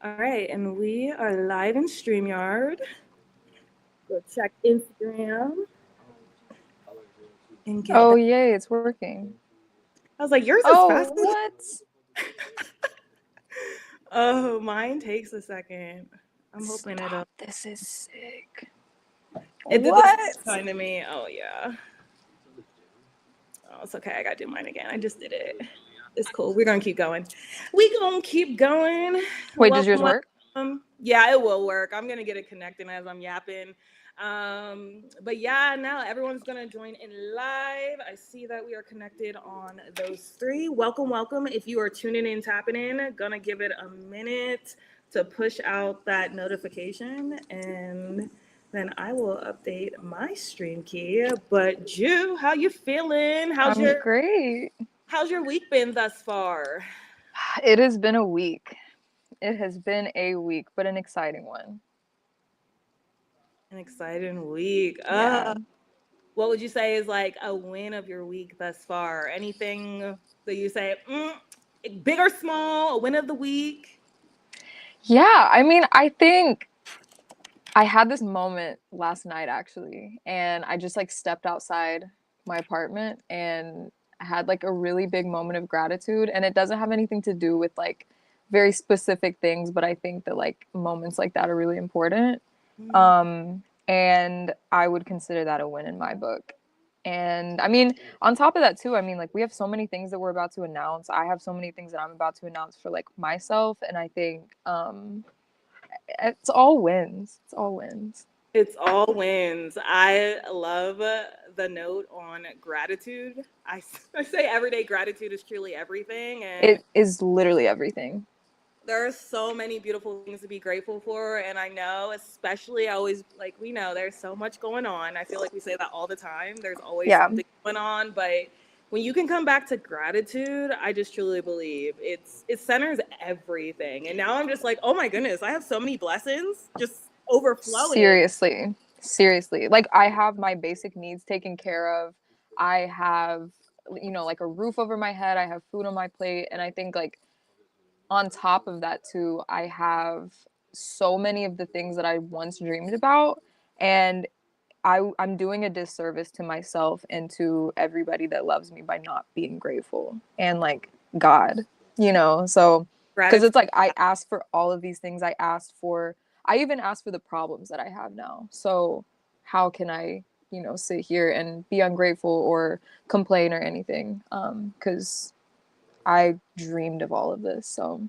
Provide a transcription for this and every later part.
All right, and we are live in StreamYard. Go check Instagram and get Oh, that. yay, it's working. I was like, yours is Oh, faster. what? Oh, mine takes a second. I'm hoping it'll. Stop. This is sick. It did the same What? time to me. Oh yeah. Oh, it's okay. I gotta do mine again. I just did it. It's cool. We're gonna keep going. We gonna keep going. Wait, does Welcome, yours work? welcome. Yeah, it will work. I'm gonna get it connected as I'm yapping. But yeah, now everyone's gonna join in live. I see that we are connected on those three. Welcome, welcome. If you are tuning in, tapping in, gonna give it a minute to push out that notification, and then I will update my stream key. But Ju, how you feeling? I'm great. How's your week been thus far? It has been a week. It has been a week, but an exciting one. An exciting week. Yeah. What would you say is like a win of your week thus far? Anything that you say, big or small, a win of the week? Yeah, I mean, I think I had this moment last night actually, and I just like stepped outside my apartment and had like a really big moment of gratitude. And it doesn't have anything to do with like very specific things, but I think that like moments like that are really important. Mm. And I would consider that a win in my book. And I mean, on top of that too, I mean, like we have so many things that we're about to announce. I have so many things that I'm about to announce for like myself, and I think it's all wins. It's all wins. It's all wins. I love the note on gratitude. I say everyday gratitude is truly everything. And It is literally everything. there are so many beautiful things to be grateful for. And I know, especially, I always like, we know there's so much going on. I feel like we say that all the time. There's always Yeah. something going on. But when you can come back to gratitude, I just truly believe it centers everything. And now I'm just like, oh my goodness, I have so many blessings just overflowing. Seriously. Seriously. Like I have my basic needs taken care of. I have, like a roof over my head. I have food on my plate. And I think like on top of that too, I have so many of the things that I once dreamed about. And I'm doing a disservice to myself and to everybody that loves me by not being grateful and like God, so because Gratitude. it's like I asked for all of these things. I even asked for the problems that I have now. So how can I, sit here and be ungrateful or complain or anything? Because I dreamed of all of this. So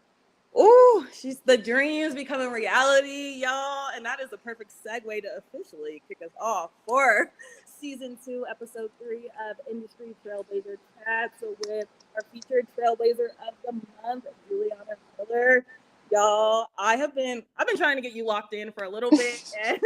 Ooh, she's the dreams becoming reality, y'all. And that is a perfect segue to officially kick us off for season 2, episode 3 of Industry Trailblazer Chats with our featured trailblazer of the month, Juliana Miller. Y'all, I've been trying to get you locked in for a little bit, and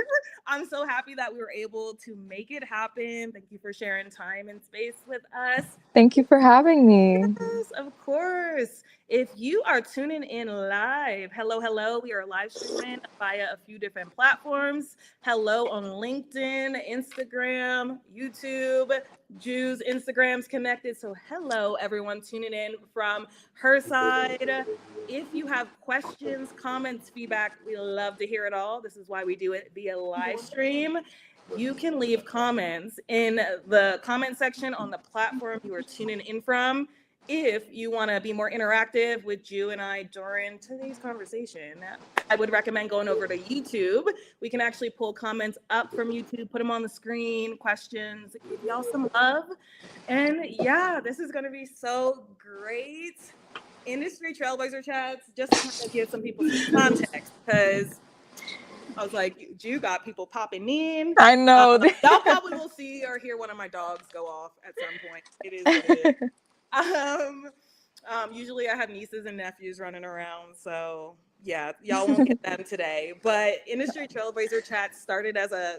I'm so happy that we were able to make it happen. Thank you for sharing time and space with us. thank you for having me. Yes, of course. If you are tuning in live, hello, hello. We are live streaming via a few different platforms. Hello on LinkedIn, Instagram, YouTube. Ju's Instagram's connected. So, hello, everyone tuning in from her side. If you have questions, comments, feedback, we love to hear it all. This is why we do it via live stream. You can leave comments in the comment section on the platform you are tuning in from. If you want to be more interactive with Ju and I during today's conversation, I would recommend going over to YouTube. We can actually pull comments up from YouTube, put them on the screen, questions, give y'all some love. And yeah, this is going to be so great. Industry Trailblazer Chats, just to kind of give some people some context, because I was like, Ju got people popping in. I know. Y'all probably will see or hear one of my dogs go off at some point. It is what it is. Usually I have nieces and nephews running around, so yeah, y'all won't get them today. But Industry Trailblazer Chat started as a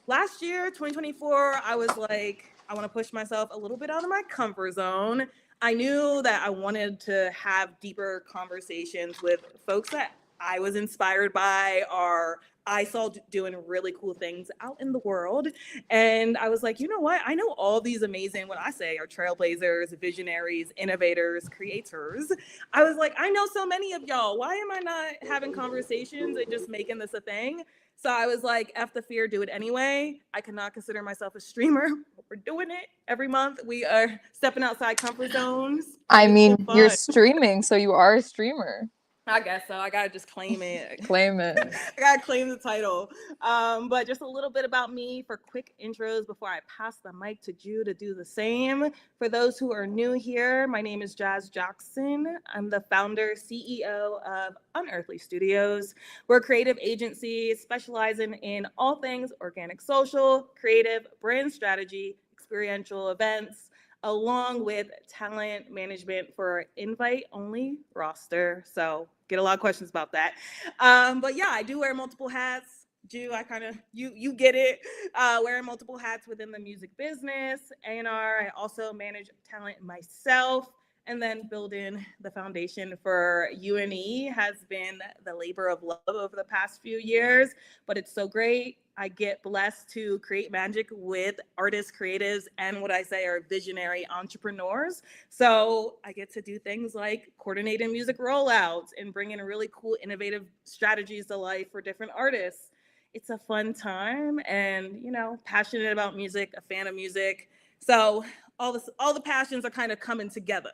last year, 2024. I was like, I want to push myself a little bit out of my comfort zone. I knew that I wanted to have deeper conversations with folks that I was inspired by or I saw doing really cool things out in the world. And I was like, you know what? I know all these amazing, what I say are trailblazers, visionaries, innovators, creators. I was like, I know so many of y'all. Why am I not having conversations and just making this a thing? So I was like, F the fear, do it anyway. I cannot consider myself a streamer. We're doing it every month. We are stepping outside comfort zones. I It's so mean, you're fun. streaming, so you are a streamer. I guess so. I gotta just claim it. Claim it. I gotta claim the title. But just a little bit about me for quick intros before I pass the mic to Ju to do the same. For those who are new here, my name is Jazz Jackson. I'm the founder, CEO of Unearthly Studios. We're a creative agency specializing in all things organic social, creative, brand strategy, experiential events, along with talent management for invite-only roster. So get a lot of questions about that. But yeah, I do wear multiple hats. Ju, I kind of, you get it. Wearing multiple hats within the music business, A&R. I also manage talent myself. And then building the foundation for UNE has been the labor of love over the past few years, but it's so great. I get blessed to create magic with artists, creatives, and what I say are visionary entrepreneurs. So I get to do things like coordinating music rollouts and bringing really cool, innovative strategies to life for different artists. It's a fun time and, you know, passionate about music, a fan of music. So all the passions are kind of coming together.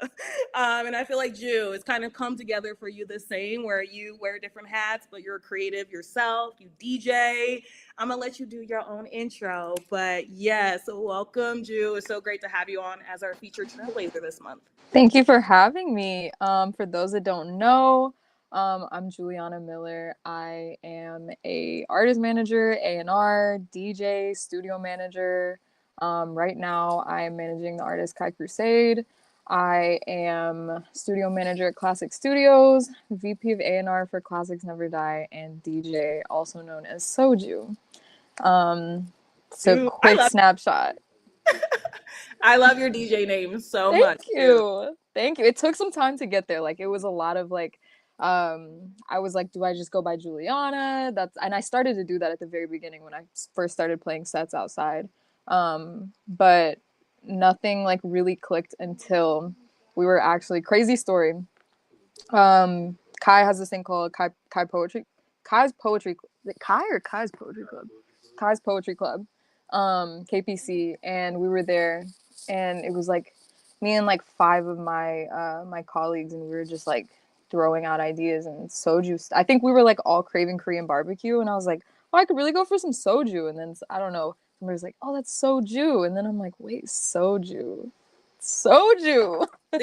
And I feel like Ju, it's kind of come together for you the same, where you wear different hats, but you're creative yourself, you DJ. I'm gonna let you do your own intro, but yes, welcome, Ju. It's so great to have you on as our featured trailblazer this month. Thank you for having me. For those that don't know, I'm Juliana Miller. I am a artist manager, A&R, DJ, studio manager. Right now, I am managing the artist Kai Crusade. I am studio manager at Classick Studios, VP of A&R for Classicks Never Die, and DJ, also known as Soju. So Ju, quick snapshot. I love your DJ name so Thank much. you. Thank you. It took some time to get there. Like it was a lot of like I was like, do I just go by Juliana? And I started to do that at the very beginning when I first started playing sets outside. But nothing like really clicked until we were actually crazy story. Kai has this thing called Kai's Poetry Club. Kai's Poetry Club. KPC, and we were there, and it was like me and like 5 of my my colleagues, and we were just like throwing out ideas and soju. I think we were like all craving Korean barbecue, and I was like, oh, I could really go for some soju. And then I don't know, somebody was like, oh, that's soju, and then I'm like, wait, soju. See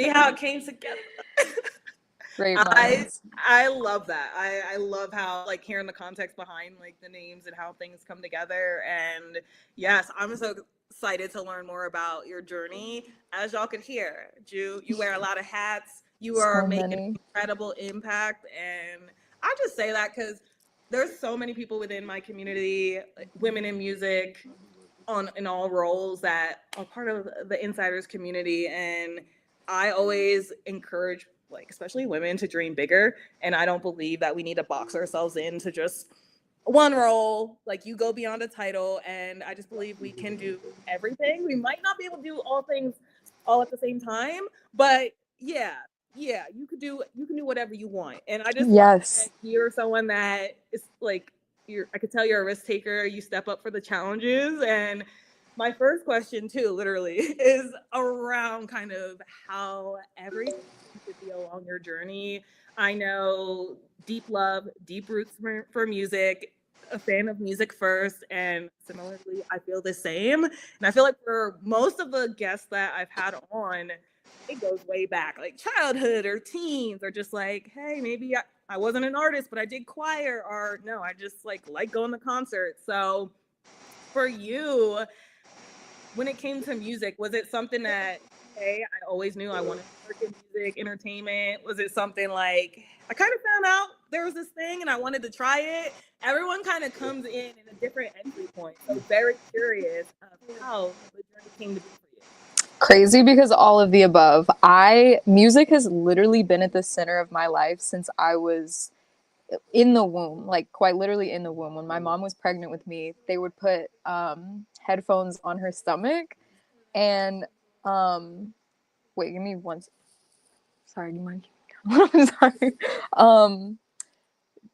how it came together. Great minds. I love that. I love how like hearing the context behind like the names and how things come together. And yes, I'm so excited to learn more about your journey. As y'all could hear, Ju, you wear a lot of hats. You are making incredible impact. And I just say that because there's so many people within my community, like women in music, in all roles that are part of the insiders community. And I always encourage like especially women to dream bigger, and I don't believe that we need to box ourselves into just one role. Like you go beyond a title, and I just believe we can do everything. We might not be able to do all things all at the same time, but yeah, you can do whatever you want. And I just love that you're someone that is like I could tell you're a risk taker. You step up for the challenges. And my first question too, literally, is around kind of how everything to be along your journey. I know deep love, deep roots for music, a fan of music first, and similarly, I feel the same. And I feel like for most of the guests that I've had on, it goes way back, like childhood or teens, or just like, hey, maybe I wasn't an artist, but I did choir, or no, I just like going to concerts. So for you, when it came to music, was it something that, hey, I always knew I wanted to work in music, entertainment? Was it something like, I kind of found out there was this thing and I wanted to try it? Everyone kind of comes in a different entry point. So very curious of how the journey came to be for you. Crazy because all of the above. Music has literally been at the center of my life since I was in the womb, like quite literally in the womb. When my mom was pregnant with me, they would put headphones on her stomach, and wait, give me one. Sorry, do you mind? I'm sorry.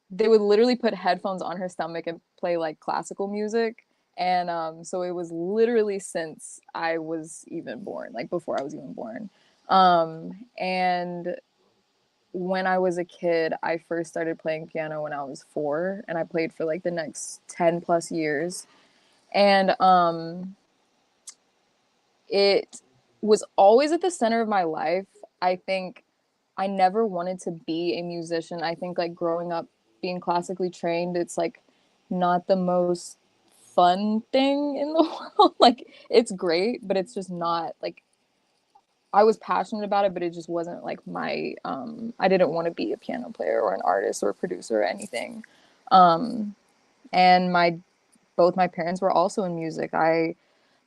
They would literally put headphones on her stomach and play like classical music. And so it was literally since I was even born, like before I was even born. And when I was a kid, I first started playing piano when I was 4, and I played for like the next 10 plus years. And it was always at the center of my life. I think I never wanted to be a musician. I think like growing up being classically trained, it's like not the most fun thing in the world. Like it's great, but it's just not like I was passionate about it, but it just wasn't like my I didn't want to be a piano player or an artist or a producer or anything. Um and my both my parents were also in music.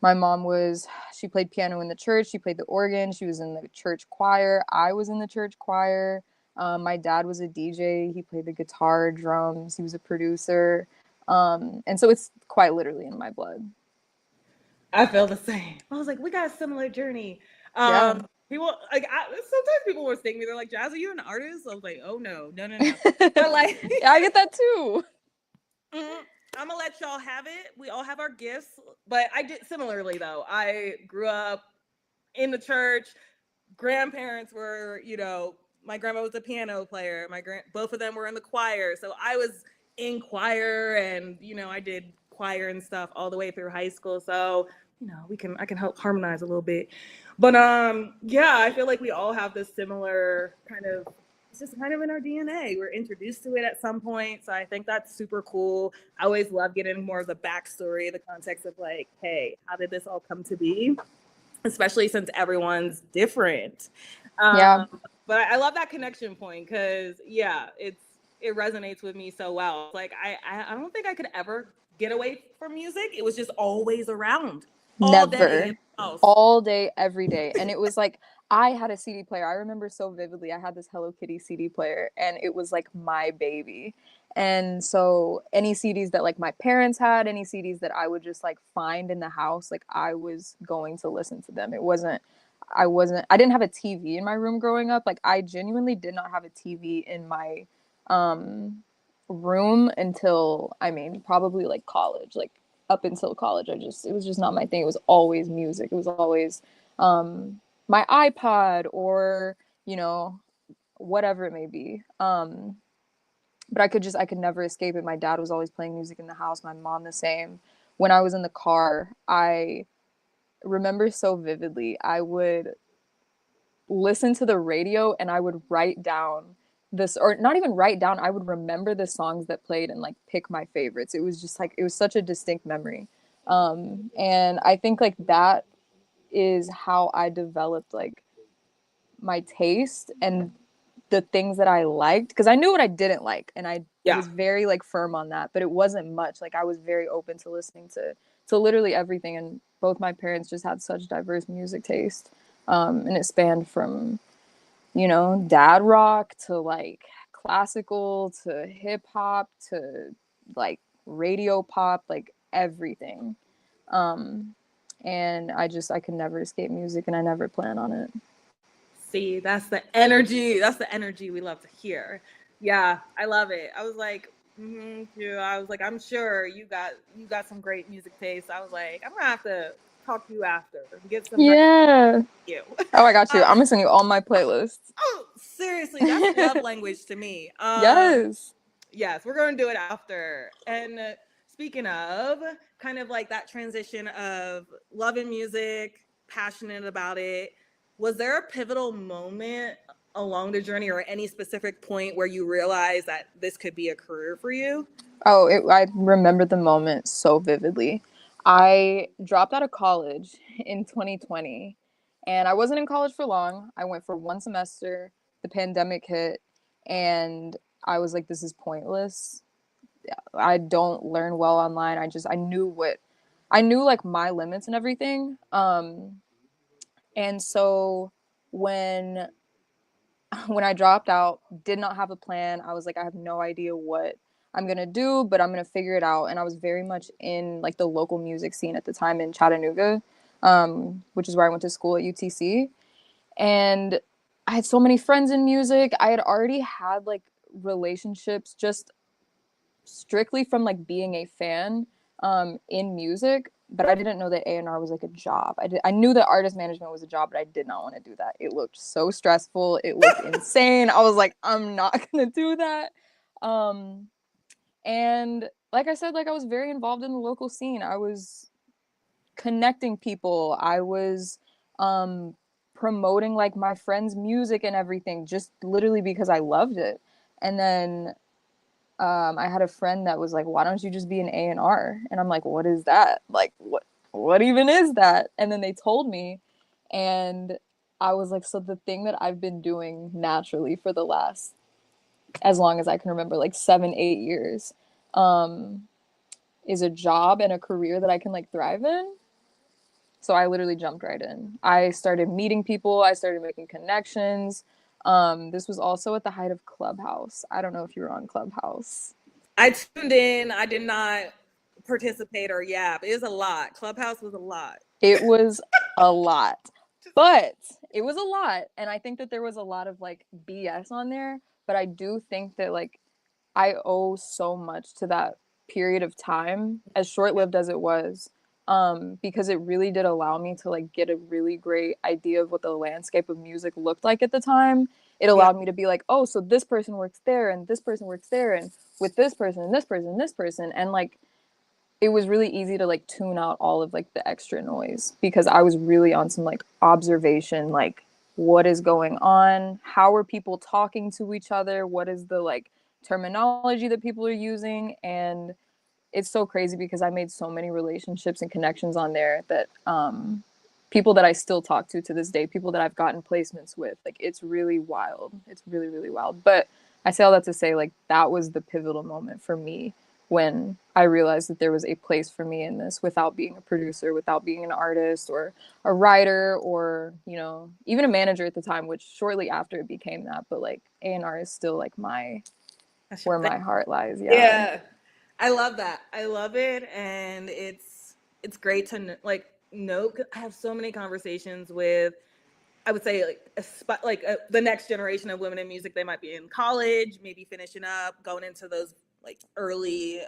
My mom was, she played piano in the church, she played the organ, she was in the church choir, I was in the church choir. My dad was a DJ, he played the guitar, drums, he was a producer. And so it's quite literally in my blood. I feel the same. I was like, we got a similar journey. Yeah. People like sometimes people will sting me. They're like, "Jazz, are you an artist?" I was like, "Oh no, no, no, no." But like, Yeah, I get that too. I'm gonna let y'all have it. We all have our gifts, but I did similarly though. I grew up in the church. Grandparents were, my grandma was a piano player. Both of them were in the choir, so I was in choir, and I did choir and stuff all the way through high school. So I can help harmonize a little bit. But yeah, I feel like we all have this similar kind of. It's just kind of in our DNA. We're introduced to it at some point, so I think that's super cool. I always love getting more of the backstory, the context of like, hey, how did this all come to be? Especially since everyone's different. Yeah. But I love that connection point because yeah, it resonates with me so well. Like I don't think I could ever get away from music. It was just always around all day in Never. the house. All day, every day. And it was like, I had a CD player. I remember so vividly. I had this Hello Kitty CD player, and it was like my baby. And so, any CDs that like my parents had, any CDs that I would just like find in the house, like I was going to listen to them. I didn't have a TV in my room growing up. Like, I genuinely did not have a TV in my um, room until, I mean, probably like college. Like, up until college, it was just not my thing. It was always music. It was always my iPod or, you know, whatever it may be. But I could never escape it. My dad was always playing music in the house, my mom the same. When I was in the car, I remember so vividly, I would listen to the radio and I would write down this, or not even write down, I would remember the songs that played and like pick my favorites. It was just like, it was such a distinct memory. And I think like that is how I developed like my taste and the things that I liked, because I knew what I didn't like, and I Yeah. was very like firm on that, but it wasn't much. Like I was very open to listening to literally everything, and both my parents just had such diverse music taste, and it spanned from dad rock to like classical to hip hop to like radio pop, like everything. Um, and I could never escape music, and I never plan on it. See, that's the energy. That's the energy we love to hear. Yeah, I love it. I was like, yeah, I was like, I'm sure you got some great music taste. I was like, I'm gonna have to talk to you after and get some Yeah. you. Oh, I got you. uh, I'm gonna send you all my playlists. oh, seriously, that's love language to me. Yes. Yes, we're going to do it after. And speaking of kind of like that transition of loving music, passionate about it, was there a pivotal moment along the journey or any specific point where you realized that this could be a career for you? Oh, I remember the moment so vividly. I dropped out of college in 2020, and I wasn't in college for long. I went for one semester. The pandemic hit, and I was like, this is pointless. I don't learn well online. I knew like my limits and everything. And so when when I dropped out, did not have a plan. I was like, I have no idea what I'm gonna do, but I'm gonna figure it out. And I was very much in like the local music scene at the time in Chattanooga, which is where I went to school at UTC. And I had so many friends in music. I had already had like relationships just strictly from like being a fan in music, but I didn't know that A&R was like a job. I knew that artist management was a job, but I did not want to do that. It looked so stressful. It looked insane. I was like, I'm not gonna do that. Um, and like I said, like I was very involved in the local scene. I was connecting people. I was promoting like my friends' music and everything, just literally because I loved it. And then I had a friend that was like, "Why don't you just be an A&R?" And I'm like, "What is that? Like, what even is that?" And then they told me, and I was like, "So the thing that I've been doing naturally for the last as long as I can remember, like 7, 8 years, um, is a job and a career that I can like thrive in." So I literally jumped right in. I started meeting people. I started making connections. This was also at the height of Clubhouse. I don't know if you were on Clubhouse. I tuned in. I did not participate or yap. It was a lot. Clubhouse was a lot. It was a lot, but it was a lot. And I think that there was a lot of like BS on there. But I do think that like I owe so much to that period of time, as short lived as it was, because it really did allow me to like get a really great idea of what the landscape of music looked like at the time. It Yeah. allowed me to be like, oh, so this person works there, and this person works there, and with this person, and this person, and this person. And like it was really easy to like tune out all of like the extra noise because I was really on some like observation, like what is going on, how are people talking to each other, what is the like terminology that people are using. And it's so crazy because I made so many relationships and connections on there that people that I still talk to this day, people that I've gotten placements with, like it's really wild. It's really, really wild. But I say all that to say like that was the pivotal moment for me when I realized that there was a place for me in this without being a producer, without being an artist or a writer or, you know, even a manager at the time, which shortly after it became that. But like A&R is still like That's your where thing. my heart lies. Yeah. Yeah. I love that. I love it, and it's great to like know. I have so many conversations with, I would say like the next generation of women in music. They might be in college, maybe finishing up, going into those like early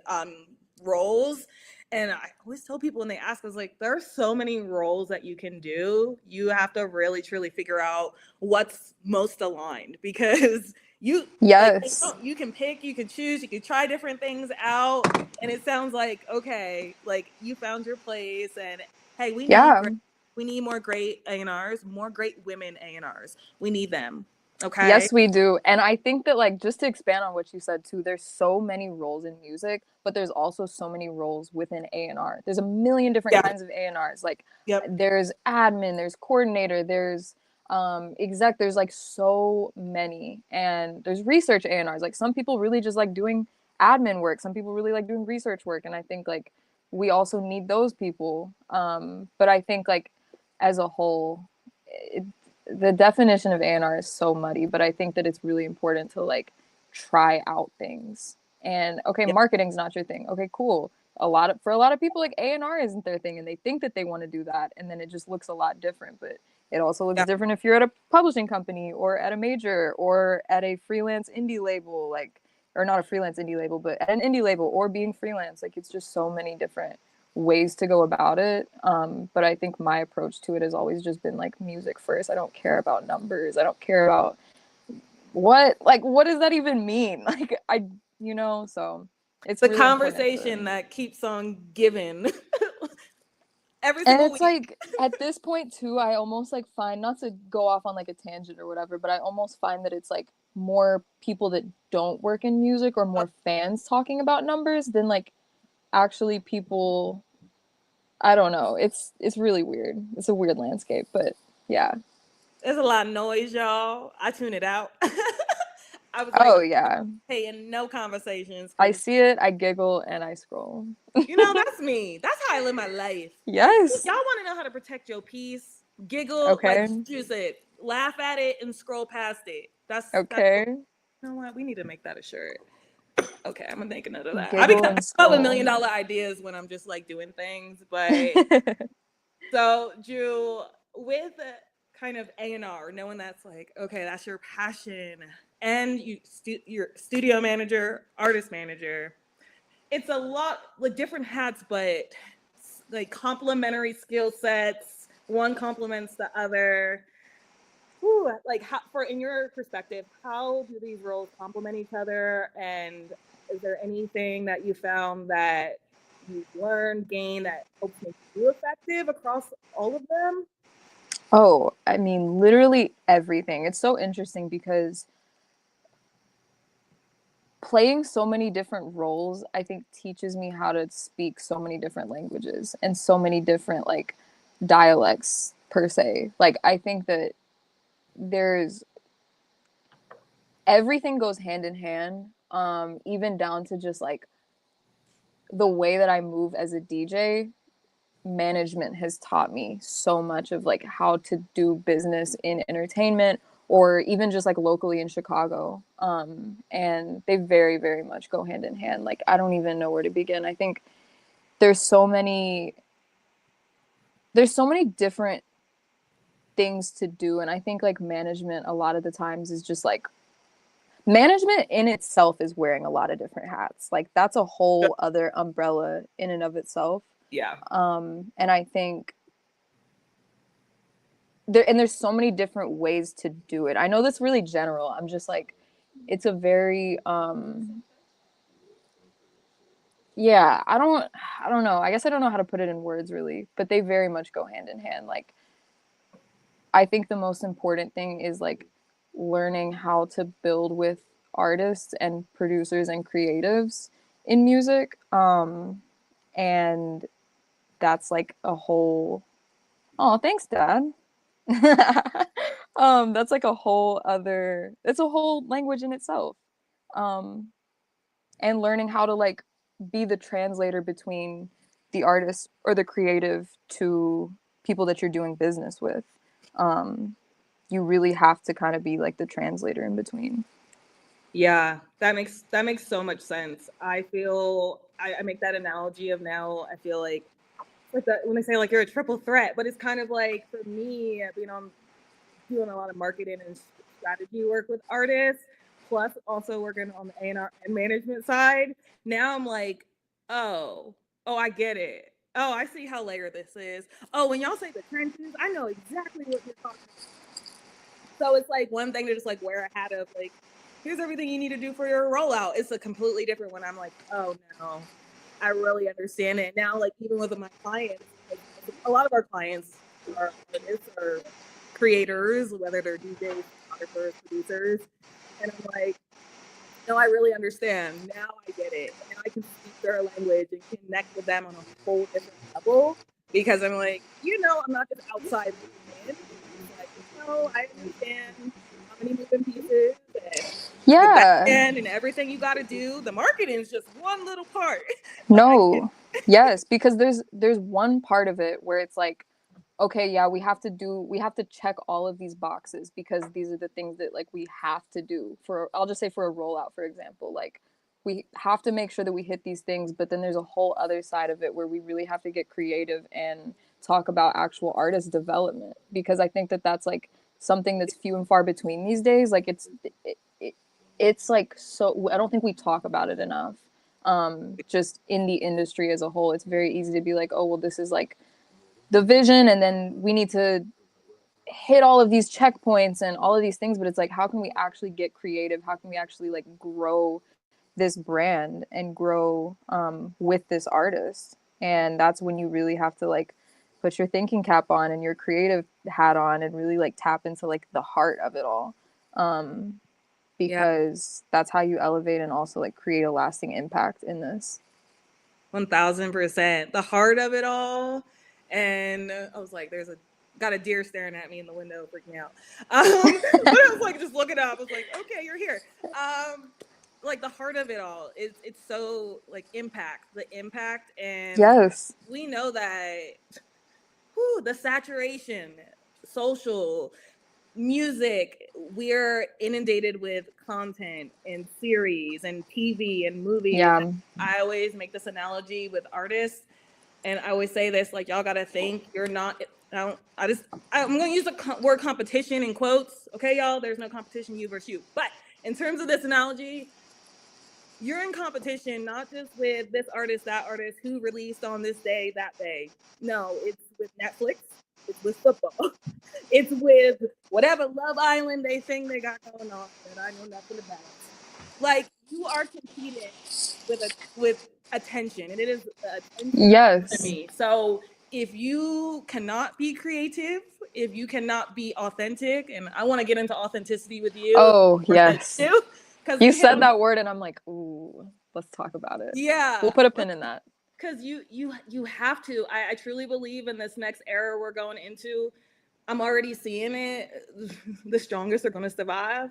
roles. And I always tell people when they ask us, like, there are so many roles that you can do. You have to really truly figure out what's most aligned because you like Yes. you can pick, you can choose, you can try different things out. And it sounds like, okay, like you found your place, and hey, Yeah. we need more great A&Rs, more great women A&Rs. We need them. Okay. Yes, we do. And I think that, like, just to expand on what you said too, there's so many roles in music, but there's also so many roles within A&R. There's a million different Yeah. kinds of A&Rs. Like, Yep. there's admin, there's coordinator, there's exec, there's like so many. And there's research A&Rs. Like, some people really just like doing admin work, some people really like doing research work. And I think, like, we also need those people. But I think, like, as a whole, the definition of A&R is so muddy, but I think that it's really important to like try out things. And okay, Yep. marketing's not your thing. Okay, cool. For a lot of people, like A&R isn't their thing, and they think that they want to do that, and then it just looks a lot different. But it also looks Yep. different if you're at a publishing company or at a major or at a freelance indie label, like, or not a freelance indie label, but at an indie label or being freelance. Like, it's just so many different ways to go about it. But I think my approach to it has always just been like music first. I don't care about numbers. I don't care about what does that even mean? Like so it's The really important conversation to. that keeps on giving every And single it's week. like at this point too, I almost like find, not to go off on like a tangent or whatever, but I almost find that it's like more people that don't work in music or more fans talking about numbers than like actually people. I don't know. It's really weird. It's a weird landscape, but yeah. There's a lot of noise, y'all. I tune it out. I was Oh like, yeah. paying no conversations I because see it, I giggle, and I scroll. that's me. That's how I live my life. Yes. Y'all want to know how to protect your peace? Giggle, like Okay. you said, laugh at it and scroll past it. That's Okay. you know what? We need to make that a shirt. Okay, I'm gonna make a note of that. Giggle I and come up with $1 skull. million ideas when I'm just like doing things. But so, Drew, with kind of A&R, knowing that's like, okay, that's your passion, and you're studio manager, artist manager. It's a lot like different hats, but like complementary skill sets. One complements the other. Ooh, like how, for in your perspective, how do these roles complement each other? And is there anything that you found that you've learned, gained that helps make you effective across all of them? Oh, I mean, literally everything. It's so interesting because playing so many different roles, I think teaches me how to speak so many different languages and so many different like dialects per se. Like I think that there's everything goes hand in hand, even down to just like the way that I move as a DJ. Management has taught me so much of like how to do business in entertainment or even just like locally in Chicago. And they very, very much go hand in hand. Like I don't even know where to begin. I think there's so many different things to do. And I think like management a lot of the times is just like management in itself is wearing a lot of different hats. Like that's a whole other umbrella in and of itself. Yeah. And I think there's so many different ways to do it. I know that's really general. I'm just like, it's a very yeah, I don't know. I guess I don't know how to put it in words really, but they very much go hand in hand. Like I think the most important thing is like learning how to build with artists and producers and creatives in music. And that's like a whole oh, thanks, Dad. That's like a whole other it's a whole language in itself. Um, and learning how to like be the translator between the artist or the creative to people that you're doing business with. Um, you really have to kind of be like the translator in between. Yeah, that makes so much sense. I feel I make that analogy of now. I feel like that when they say like you're a triple threat, but it's kind of like for me being on doing a lot of marketing and strategy work with artists, plus also working on the A&R and management side. Now I'm like, oh, I get it. Oh, I see how layered this is. Oh, when y'all say the trenches, I know exactly what you're talking about. So it's like one thing to just like wear a hat of like, here's everything you need to do for your rollout. It's a completely different when I'm like, oh no, I really understand it. Now, like even with my clients, like, a lot of our clients are artists or creators, whether they're DJs, photographers, producers. And I'm like, no, I really understand. Now I get it. Now I can speak their language and connect with them on a whole different level because I'm like, I'm not just outside looking in. I'm like, no, I understand how many moving pieces and the back Yeah. end and everything you got to do. The marketing is just one little part, but I get No. Yes, because there's one part of it where it's like okay, yeah, we have to check all of these boxes because these are the things that like we have to do for I'll just say for a rollout, for example. Like we have to make sure that we hit these things, but then there's a whole other side of it where we really have to get creative and talk about actual artist development because I think that that's like something that's few and far between these days. Like it's like so I don't think we talk about it enough. Just in the industry as a whole, it's very easy to be like, oh, well, this is like the vision and then we need to hit all of these checkpoints and all of these things, but it's like how can we actually get creative, how can we actually like grow this brand and grow with this artist? And that's when you really have to like put your thinking cap on and your creative hat on and really like tap into like the heart of it all, yeah, because that's how you elevate and also like create a lasting impact in this. 1000%. The heart of it all. And I was like, got a deer staring at me in the window, freaking out. But I was like, just looking up. I was like, okay, you're here. Like the heart of it all is it's so like the impact, and Yes. we know that the saturation, social. music, we're inundated with content and series and TV and movies. Yeah. And I always make this analogy with artists, and I always say this, like, y'all gotta think you're not. I'm gonna use the word competition in quotes. Okay, y'all. There's no competition, you versus you. But in terms of this analogy, you're in competition not just with this artist, that artist, who released on this day, that day. No, it's with Netflix. It's with football. It's with whatever Love Island they think they got going on that I know nothing about. Like, you are competing with attention, and it is the attention Yes. economy. So if you cannot be creative, if you cannot be authentic, and I want to get into authenticity with you. Oh, yes. Because You said that word, and I'm like, ooh, let's talk about it. Yeah, we'll put a pin in that. Because you have to. I truly believe in this next era we're going into. I'm already seeing it. The strongest are going to survive.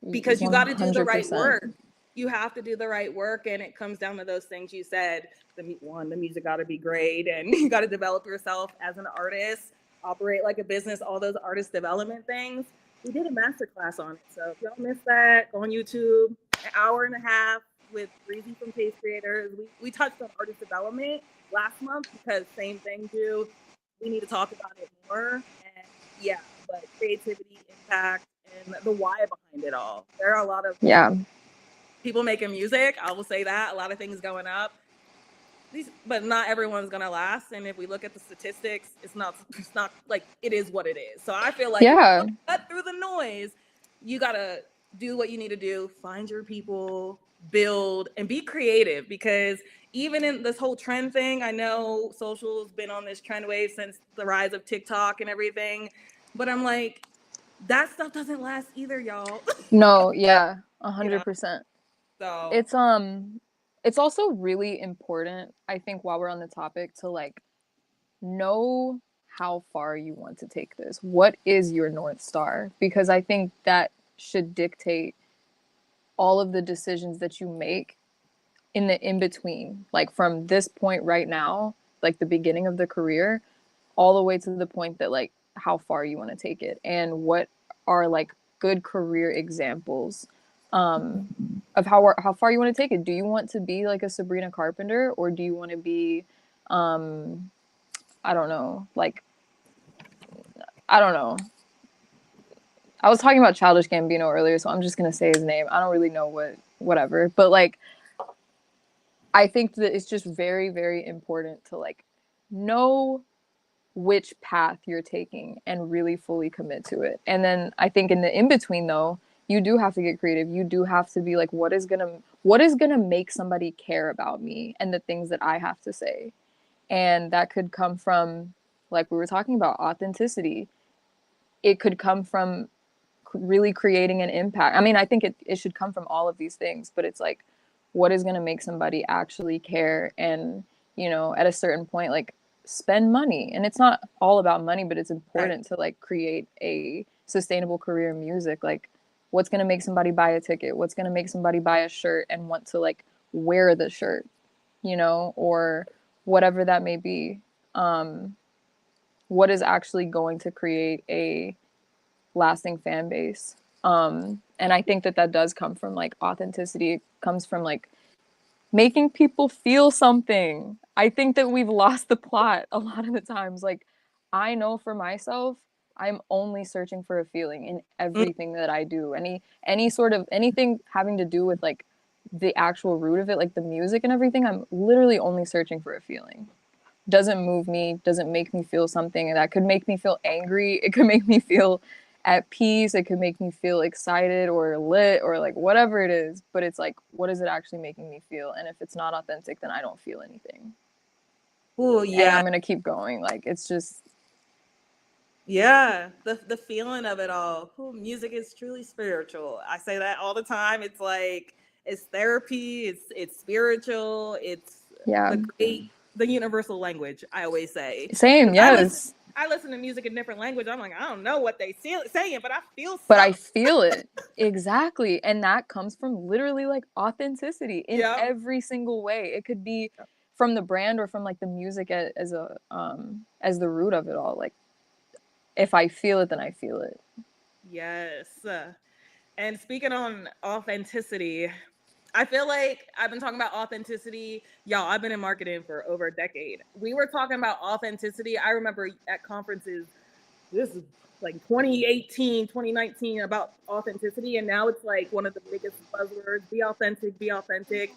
Because you got to do the right 100%. work. You have to do the right work, and it comes down to those things you said. The music got to be great, and you got to develop yourself as an artist, operate like a business, all those artist development things. We did a masterclass on it, so if y'all missed that, go on YouTube. An hour and a half with Breezy from Taste Creators. We touched on artist development last month because same thing too. We need to talk about it more. And yeah, but creativity, impact, and the why behind it all. There are a lot of people making music. I will say that. A lot of things going up. But not everyone's gonna last. And if we look at the statistics, it's not like it is what it is. So I feel like if you cut through the noise, you gotta do what you need to do, find your people, build, and be creative. Because even in this whole trend thing, I know social's been on this trend wave since the rise of TikTok and everything. But I'm like, that stuff doesn't last either, y'all. No, yeah, 100%. So it's also really important, I think, while we're on the topic, to like know how far you want to take this. What is your North Star? Because I think that should dictate all of the decisions that you make in the in-between, like from this point right now, like the beginning of the career, all the way to the point that like how far you want to take it, and what are like good career examples of how far you want to take it. Do you want to be like a Sabrina Carpenter, or do you want to be I don't know, like I don't know. I was talking about Childish Gambino earlier, so I'm just gonna say his name. I don't really know whatever, but like I think that it's just very, very important to like know which path you're taking and really fully commit to it. And then I think in the in-between though, you do have to get creative. You do have to be like, what is gonna make somebody care about me and the things that I have to say. And that could come from, like we were talking about, authenticity. It could come from really creating an impact. I mean, I think it should come from all of these things, but it's like, what is going to make somebody actually care? And, you know, at a certain point, like spend money. And it's not all about money, but it's important to like create a sustainable career in music. Like what's going to make somebody buy a ticket? What's going to make somebody buy a shirt and want to like wear the shirt, you know, or whatever that may be. What is actually going to create a lasting fan base? And I think that does come from like authenticity. It comes from like making people feel something. I think that we've lost the plot a lot of the times. Like I know for myself, I'm only searching for a feeling in everything that I do. Any sort of anything having to do with like the actual root of it, like the music and everything, I'm literally only searching for a feeling. Doesn't move me, doesn't make me feel something. That could make me feel angry. It could make me feel at peace. It could make me feel excited or lit or like whatever it is. But it's like, what is it actually making me feel? And if it's not authentic, then I don't feel anything. Oh yeah. And I'm gonna keep going. Like it's just the feeling of it all. Ooh, music is truly spiritual. I say that all the time. It's like it's therapy. It's spiritual. It's the universal language. I always say. Same. Yes. I listen to music in different language. I'm like, I don't know what they saying, but I feel something. But I feel it. Exactly. And that comes from literally like authenticity in every single way. It could be from the brand or from like the music as the root of it all. Like if I feel it, then I feel it. Yes. And speaking on authenticity, I feel like I've been talking about authenticity. Y'all, I've been in marketing for over a decade. We were talking about authenticity. I remember at conferences, this is like 2018, 2019, about authenticity. And now it's like one of the biggest buzzwords, be authentic, be authentic.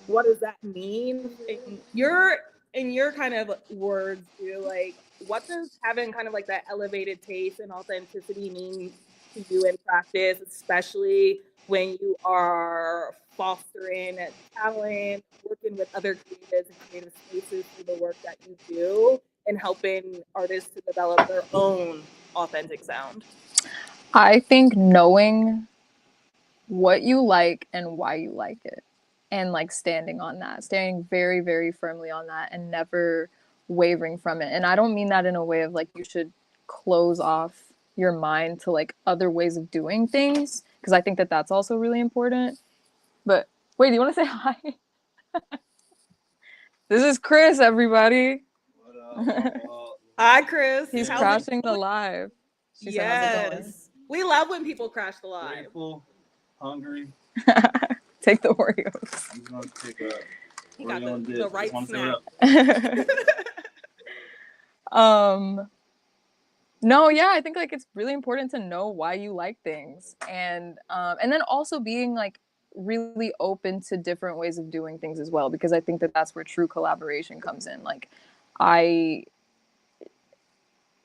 What does that mean? In your kind of words, you like, what does having kind of like that elevated taste and authenticity mean to you in practice, especially when you are fostering talent, working with other creatives and creative spaces through the work that you do, and helping artists to develop their own authentic sound? I think knowing what you like and why you like it, and like standing on that, standing very, very firmly on that, and never wavering from it. And I don't mean that in a way of like you should close off your mind to like other ways of doing things, because I think that that's also really important. But wait, do you want to say hi? This is Chris, everybody. Hi, Chris. He's How's it crashing the going? live. She said, how's it going? Yes. We love when people crash the live. Grateful, hungry. Take the Oreos. I'm gonna take a He got Oreo and the dip. right Just snack. No, yeah, I think like it's really important to know why you like things, and then also being like really open to different ways of doing things as well, because I think that that's where true collaboration comes in. Like I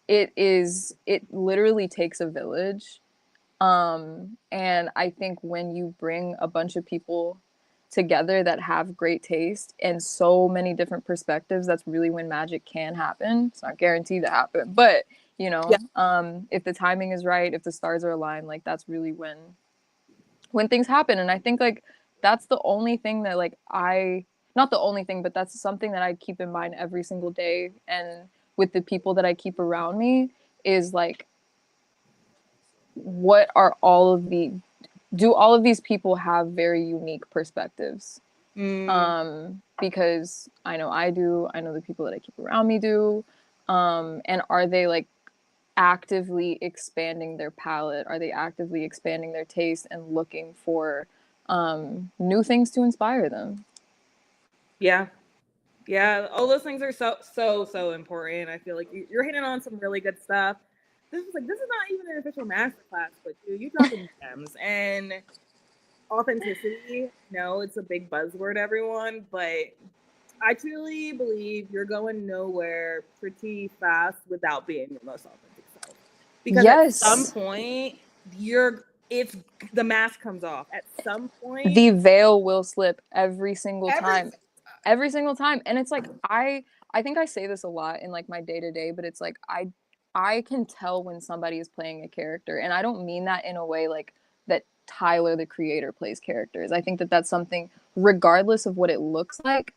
it literally takes a village. And I think when you bring a bunch of people together that have great taste and so many different perspectives, that's really when magic can happen. It's not guaranteed to happen, but you know, if the timing is right, if the stars are aligned, like that's really when things happen. And I think like that's the only thing that like not the only thing, but that's something that I keep in mind every single day, and with the people that I keep around me, is like, what are do all of these people have very unique perspectives? Because I know I do, I know the people that I keep around me do. And are they like actively expanding their palette? Are they actively expanding their taste and looking for new things to inspire them? Yeah. Yeah. All those things are so important. I feel like you're hitting on some really good stuff. This is not even an official masterclass, but you dropping gems. And authenticity, no, it's a big buzzword, everyone, but I truly believe you're going nowhere pretty fast without being your most authentic self. Because at some point, the mask comes off. At some point, the veil will slip every single time. And it's like I think I say this a lot in like my day-to-day, but it's like I can tell when somebody is playing a character, and I don't mean that in a way like that Tyler the creator plays characters. I think that that's something, regardless of what it looks like,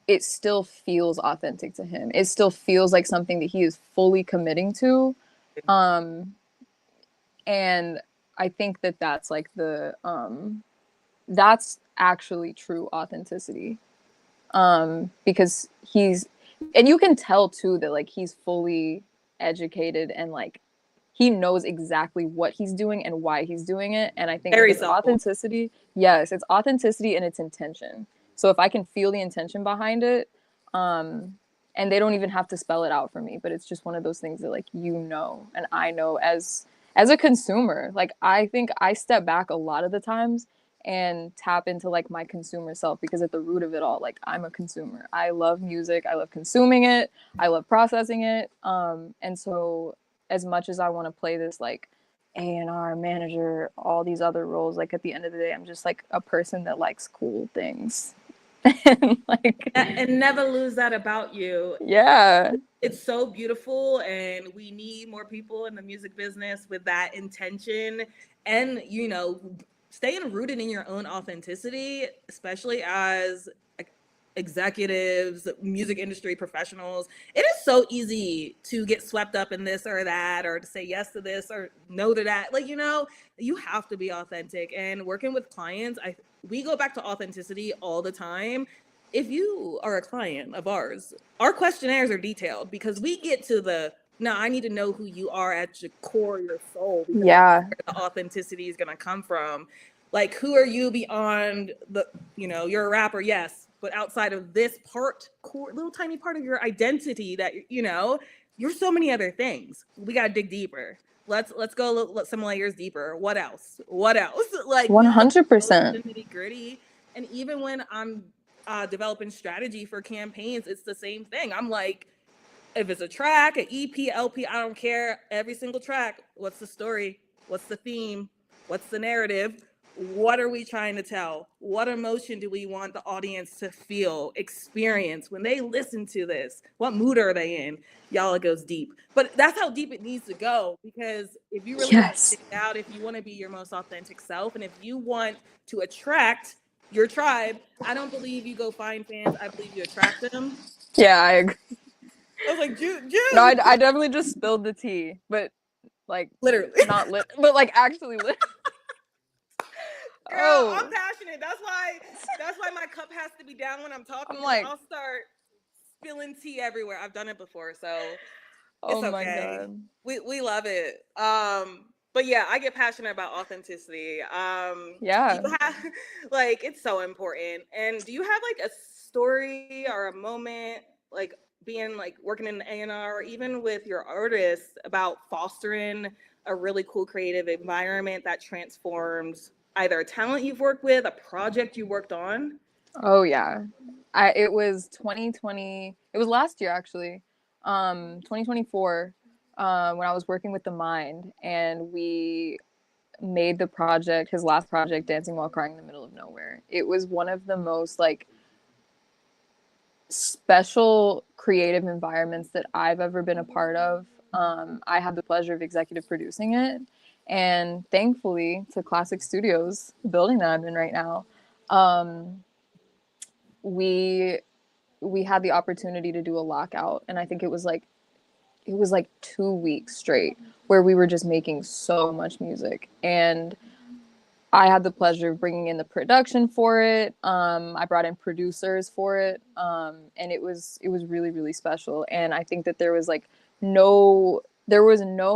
it still feels authentic to him. It still feels like something that he is fully committing to. And I think that that's like that's actually true authenticity. Because and you can tell too that like he's fully educated, and like he knows exactly what he's doing and why he's doing it. And I think it's authenticity. Yes, it's authenticity and it's intention. So if I can feel the intention behind it, and they don't even have to spell it out for me, but it's just one of those things that like, you know, and I know as a consumer, like I think I step back a lot of the times and tap into like my consumer self, because at the root of it all, like I'm a consumer. I love music. I love consuming it. I love processing it. And so as much as I want to play this like A&R manager, all these other roles, like at the end of the day, I'm just like a person that likes cool things. and never lose that about you. Yeah. It's so beautiful, and we need more people in the music business with that intention, and you know, staying rooted in your own authenticity, especially as executives, music industry professionals. It is so easy to get swept up in this or that, or to say yes to this or no to that. Like, you know, you have to be authentic. And working with clients, we go back to authenticity all the time. If you are a client of ours, our questionnaires are detailed because we get to the No, I need to know who you are at your core, your soul, because Yeah. that's where the authenticity is going to come from. Like, who are you beyond the, you're a rapper, yes, but outside of this core, little tiny part of your identity that, you're so many other things. We got to dig deeper. Let's go some layers deeper. What else? Like, we want to go to 100%. the nitty gritty. And even when I'm developing strategy for campaigns, it's the same thing. I'm like, if it's a track, an EP, LP, I don't care. Every single track, what's the story? What's the theme? What's the narrative? What are we trying to tell? What emotion do we want the audience to feel, experience when they listen to this? What mood are they in? Y'all, it goes deep. But that's how deep it needs to go, because if you really want to Yes. stick out, if you want to be your most authentic self, and if you want to attract your tribe, I don't believe you go find fans. I believe you attract them. Yeah, I agree. I was like, Jude. No, I definitely just spilled the tea, but like Literally. not lit, but like actually lit. Girl, Oh, I'm passionate. That's why my cup has to be down when I'm talking, I'm because like, I'll start spilling tea everywhere. I've done it before, so oh it's my okay. God. We love it. But yeah, I get passionate about authenticity. Do Yeah. you have like, it's so important. And do you have like a story or a moment, like being like working in the A&R, or even with your artists, about fostering a really cool creative environment that transforms either a talent you've worked with, a project you worked on? Oh yeah. It was 2020. It was last year actually. 2024 when I was working with The Mind, and we made the project, his last project, Dancing While Crying in the Middle of Nowhere. It was one of the most like special creative environments that I've ever been a part of. I had the pleasure of executive producing it, and thankfully to Classick Studios, the building that I'm in right now, um, we we had the opportunity to do a lockout, and I think it was like 2 weeks straight where we were just making so much music, and I had the pleasure of bringing in the production for it. I brought in producers for it, and it was really really special. And I think that there was no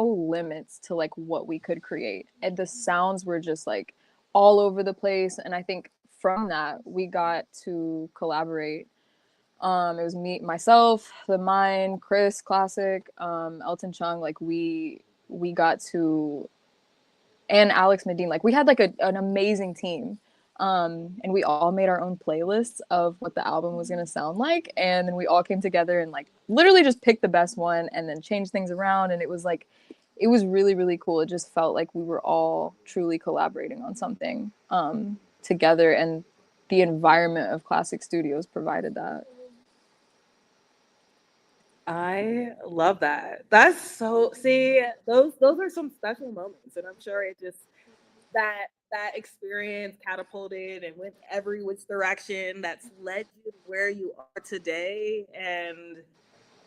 limits to like what we could create, and the sounds were just like all over the place. And I think from that we got to collaborate. It was me, myself, The Mind, Chris, Classic, Elton Chung. Like we got to, and Alex Medine. Like we had like an amazing team. And we all made our own playlists of what the album was gonna sound like, and then we all came together and like literally just picked the best one and then changed things around, and it was really really cool. It just felt like we were all truly collaborating on something together, and the environment of Classick Studios provided that. I love that. That's so, see, those are some special moments, and I'm sure it just, that experience catapulted and went every which direction that's led you to where you are today. And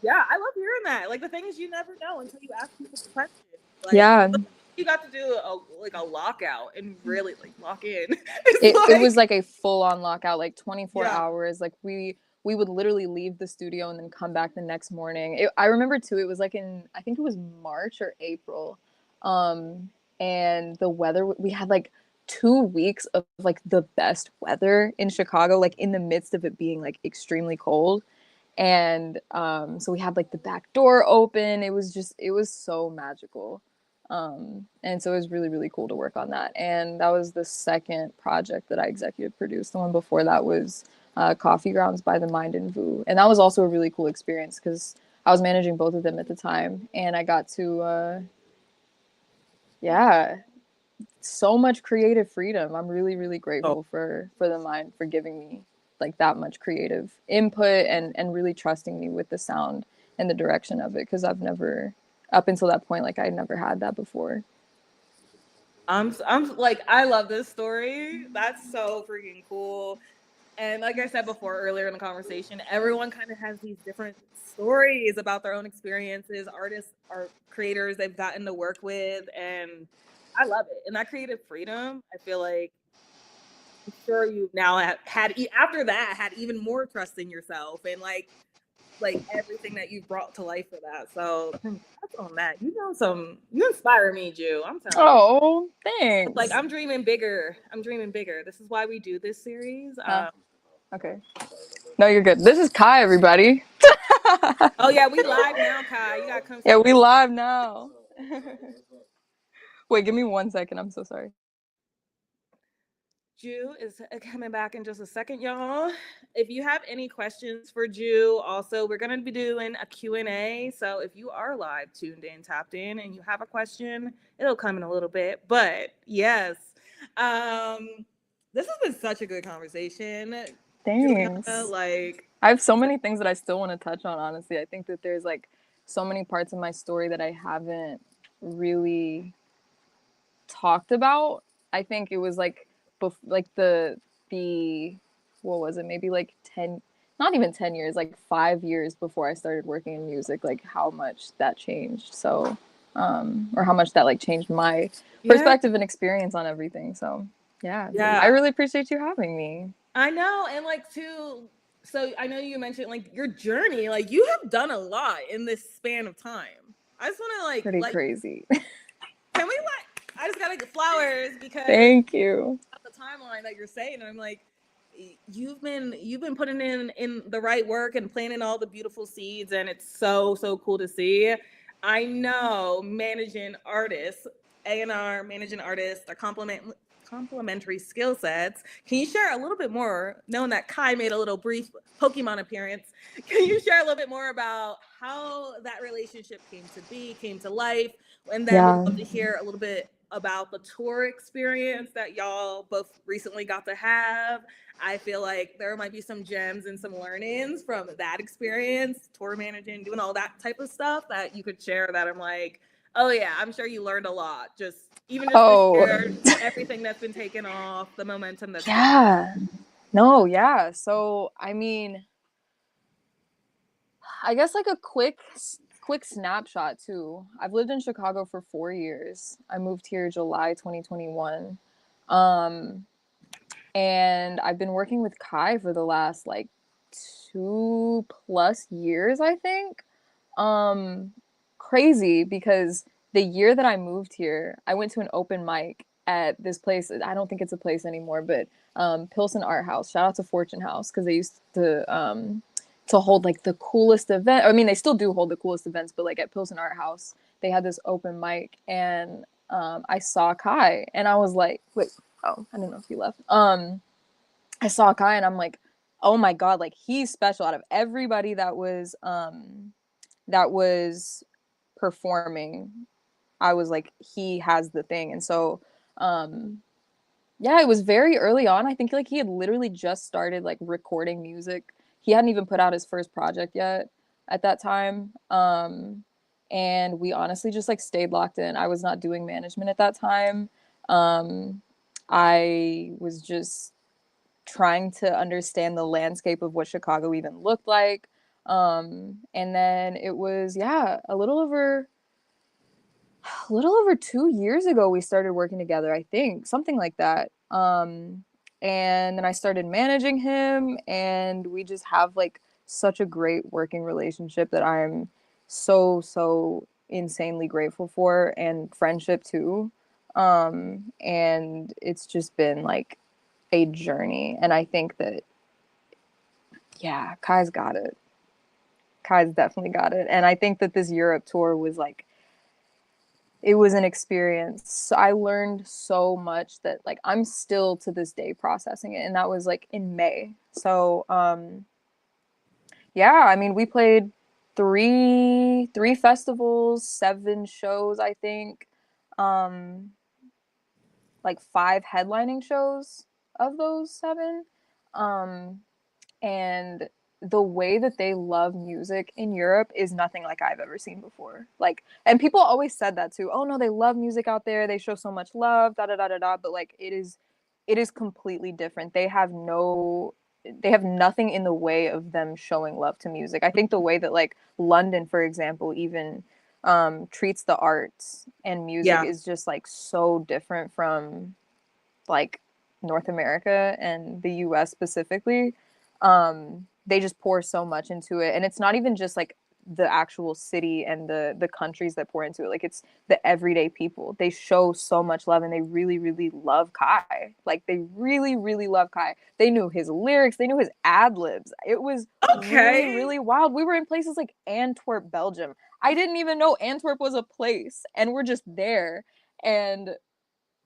yeah, I love hearing that. Like, the things you never know until you ask people the question. Like, Yeah, you got to do a lockout and really like lock in. it It's was like, like a full on lockout, like 24 yeah. hours. Like we would literally leave the studio and then come back the next morning. I remember too, it was like in, I think it was March or April. Um, and the weather, we had like 2 weeks of like the best weather in Chicago, like in the midst of it being like extremely cold. And so we had like the back door open. It was so magical. And so it was really really cool to work on that, and that was the second project that I executive produced. The one before that was Coffee Grounds by The Mind and Vu, and that was also a really cool experience because I was managing both of them at the time, and I got to yeah, so much creative freedom. I'm really really Oh, grateful for The Mind for giving me like that much creative input, and really trusting me with the sound and the direction of it, because I've never, up until that point, like I never had that before. I'm like, I love this story. That's so freaking cool. And like I said before earlier in the conversation, everyone kind of has these different stories about their own experiences, artists or creators they've gotten to work with. And I love it. And that creative freedom, I feel like, I'm sure you now have had, after that, had even more trust in yourself. And like, like everything that you brought to life for that. So congrats on that. You inspire me, Ju. I'm telling you. Oh, thanks. Like I'm dreaming bigger. I'm dreaming bigger. This is why we do this series. Okay. No, you're good. This is Kai, everybody. Oh yeah, we live now, Kai. You gotta come. Yeah, we live now. Wait, give me 1 second. I'm so sorry. Ju is coming back in just a second, y'all. If you have any questions for Ju, also we're gonna be doing a Q&A. So if you are live, tuned in, tapped in, and you have a question, it'll come in a little bit. But yes, this has been such a good conversation. Thanks. Juliana, like I have so many things that I still want to touch on, honestly. I think that there's like so many parts of my story that I haven't really talked about. I think it was like the what was it? Maybe like 10, not even 10 years, like 5 years before I started working in music, like how much that changed. So or how much that like changed my perspective and experience on everything. So yeah. I really appreciate you having me. I know, and like too. So I know you mentioned like your journey. Like you have done a lot in this span of time. I just want to like Pretty crazy. Can we I just gotta get flowers because thank you. The timeline that you're saying, I'm like, you've been putting in the right work and planting all the beautiful seeds, and it's so cool to see. I know managing artists, A&R, managing artists, are complementary skill sets. Can you share a little bit more, knowing that Kai made a little brief Pokemon appearance? Can you share a little bit more about how that relationship came to life? And then we'd love to hear a little bit about the tour experience that y'all both recently got to have. I feel like there might be some gems and some learnings from that experience, tour managing, doing all that type of stuff that you could share that I'm like, oh yeah, I'm sure you learned a lot. Just even just this year, everything that's been taken off, the momentum that's No, yeah. So I mean, I guess like a quick snapshot too. I've lived in Chicago for 4 years. I moved here July 2021. And I've been working with Kai for the last like 2+ years, I think. Crazy because the year that I moved here, I went to an open mic at this place. I don't think it's a place anymore, but Pilsen Art House. Shout out to Fortune House because they used to hold like the coolest event. I mean, they still do hold the coolest events, but like at Pilsen Art House, they had this open mic, and I saw Kai, and I was like, wait, oh, I didn't know if he left. I saw Kai, and I'm like, oh my god, like he's special. Out of everybody that was performing, I was like, he has the thing. And so yeah, it was very early on. I think like he had literally just started like recording music. He hadn't even put out his first project yet at that time. And we honestly just like stayed locked in. I was not doing management at that time. I was just trying to understand the landscape of what Chicago even looked like. And then it was, yeah, a little over 2 years ago we started working together, I think, something like that. And then I started managing him, and we just have like such a great working relationship that I'm so insanely grateful for, and friendship too. And it's just been like a journey, and I think that yeah, Kai's got it. Kai's definitely got it. And I think that this Europe tour was like, it was an experience. I learned so much that like I'm still to this day processing it. And that was like in May. So yeah, I mean, we played three festivals, 7 shows, I think. Like 5 headlining shows of those 7. And the way that they love music in Europe is nothing like I've ever seen before. Like, and people always said that too. Oh no, they love music out there. They show so much love, da da da da da. But like, it is completely different. They have nothing in the way of them showing love to music. I think the way that like London, for example, even treats the arts and music is just like so different from like North America and the US specifically. they just pour so much into it. And it's not even just like the actual city and the countries that pour into it. Like it's the everyday people. They show so much love and they really, really love Kai. Like they really, really love Kai. They knew his lyrics. They knew his ad libs. It was really, Okay. really wild. We were in places like Antwerp, Belgium. I didn't even know Antwerp was a place, and we're just there. And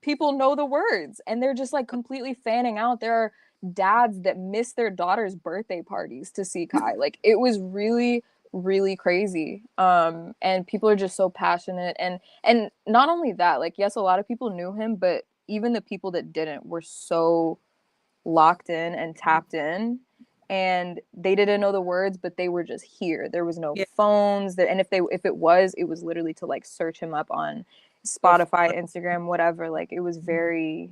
people know the words and they're just like completely fanning out. There are dads that miss their daughter's birthday parties to see Kai. Like it was really, really crazy. And people are just so passionate, and not only that, like yes, a lot of people knew him, but even the people that didn't were so locked in and tapped in, and they didn't know the words, but they were just here. There was no Yeah. phones there, and if it was literally to like search him up on Spotify, Instagram, whatever. Like it was very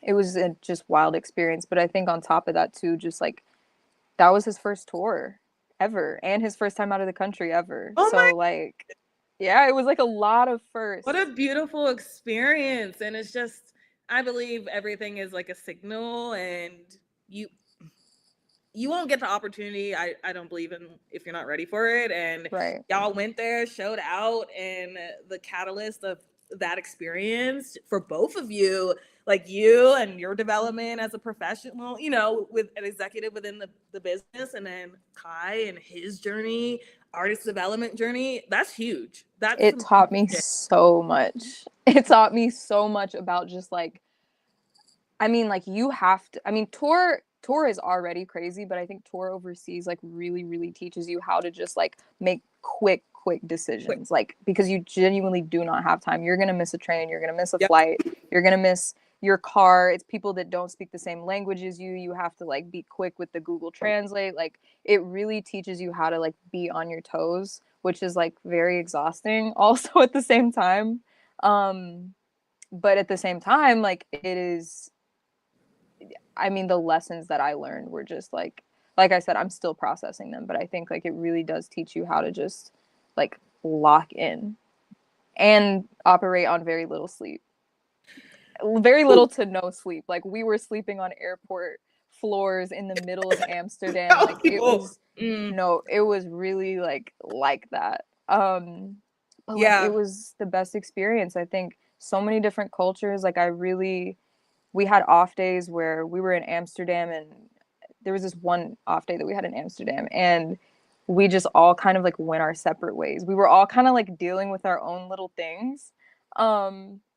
it was a just wild experience. But I think on top of that too, just like that was his first tour ever and his first time out of the country ever. Oh So my, like yeah, it was like a lot of firsts. what a beautiful experience. And it's just, I believe everything is like a signal, and you you won't get the opportunity. I don't believe in if you're not ready for it. And Right. y'all went there, showed out, and the catalyst of that experience for both of you, like you and your development as a professional, you know, with an executive within the business, and then Kai and his journey, artist development journey, that's huge. That's It some taught me shit. so much. It taught me so much about just like, I mean, like you have to, I mean, tour is already crazy, but I think tour overseas like really, really teaches you how to just like make quick Quick. decisions. Like because you genuinely do not have time. You're gonna miss a train, you're gonna miss a Yep. flight, you're gonna miss your car. It's people that don't speak the same language as you. You have to like be quick with the Google Translate. Like it really teaches you how to like be on your toes, which is like very exhausting also at the same time. But at the same time, like it is, I mean, the lessons that I learned were just like I said, I'm still processing them, but I think like it really does teach you how to just like lock in and operate on very little sleep. Very little to no sleep. Like we were sleeping on airport floors in the middle of Amsterdam. Like it People. was no, it was really like that. But like it Yeah. was the best experience. I think so many different cultures. Like I really we had off days where we were in Amsterdam, and there was this one off day that we had in Amsterdam, and we just all kind of like went our separate ways. We were all kind of like dealing with our own little things.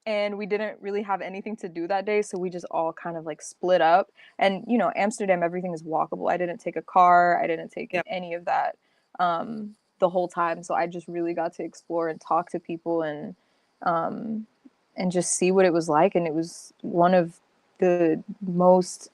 And we didn't really have anything to do that day, so we just all kind of like split up. And you know, Amsterdam, everything is walkable. I didn't take a car. I didn't take Yep. any of that the whole time. So I just really got to explore and talk to people um, and just see what it was like. And it was one of the most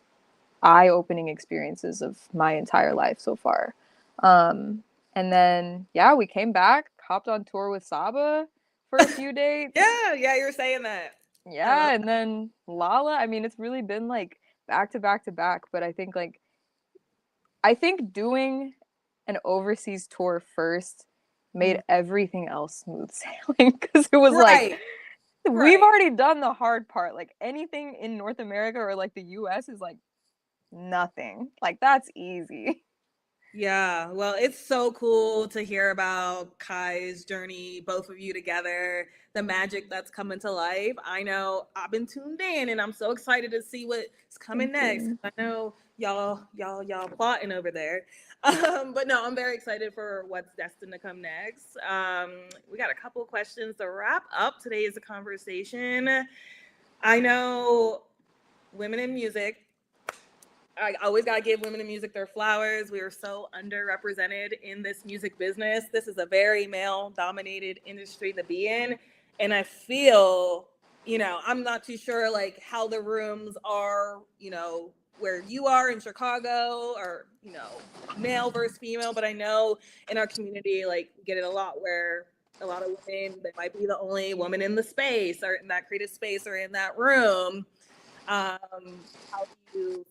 eye-opening experiences of my entire life so far. And then yeah, we came back, hopped on tour with Saba for a few dates. Yeah, you're saying that. I love Yeah, and then Lala. I mean, it's really been like back to back to back, but I think doing an overseas tour first made that. everything else smooth sailing because it was like Right. we've Right. already done the hard part. Like anything in North America or like the US is like nothing. Like that's easy. Yeah, well, it's so cool to hear about Kai's journey, both of you together, the magic that's coming to life. I know I've been tuned in, and I'm so excited to see what's coming Thank next. you. I know y'all plotting over there. But no, I'm very excited for what's destined to come next. We got a couple of questions to wrap up today's conversation. I know women in music, I always got to give women in music their flowers. We are so underrepresented in this music business. This is a very male dominated industry to be in. And I feel, you know, I'm not too sure like how the rooms are, you know, where you are in Chicago, or, you know, male versus female. But I know in our community, like, we get it a lot where a lot of women, they might be the only woman in the space or in that creative space or in that room. How do you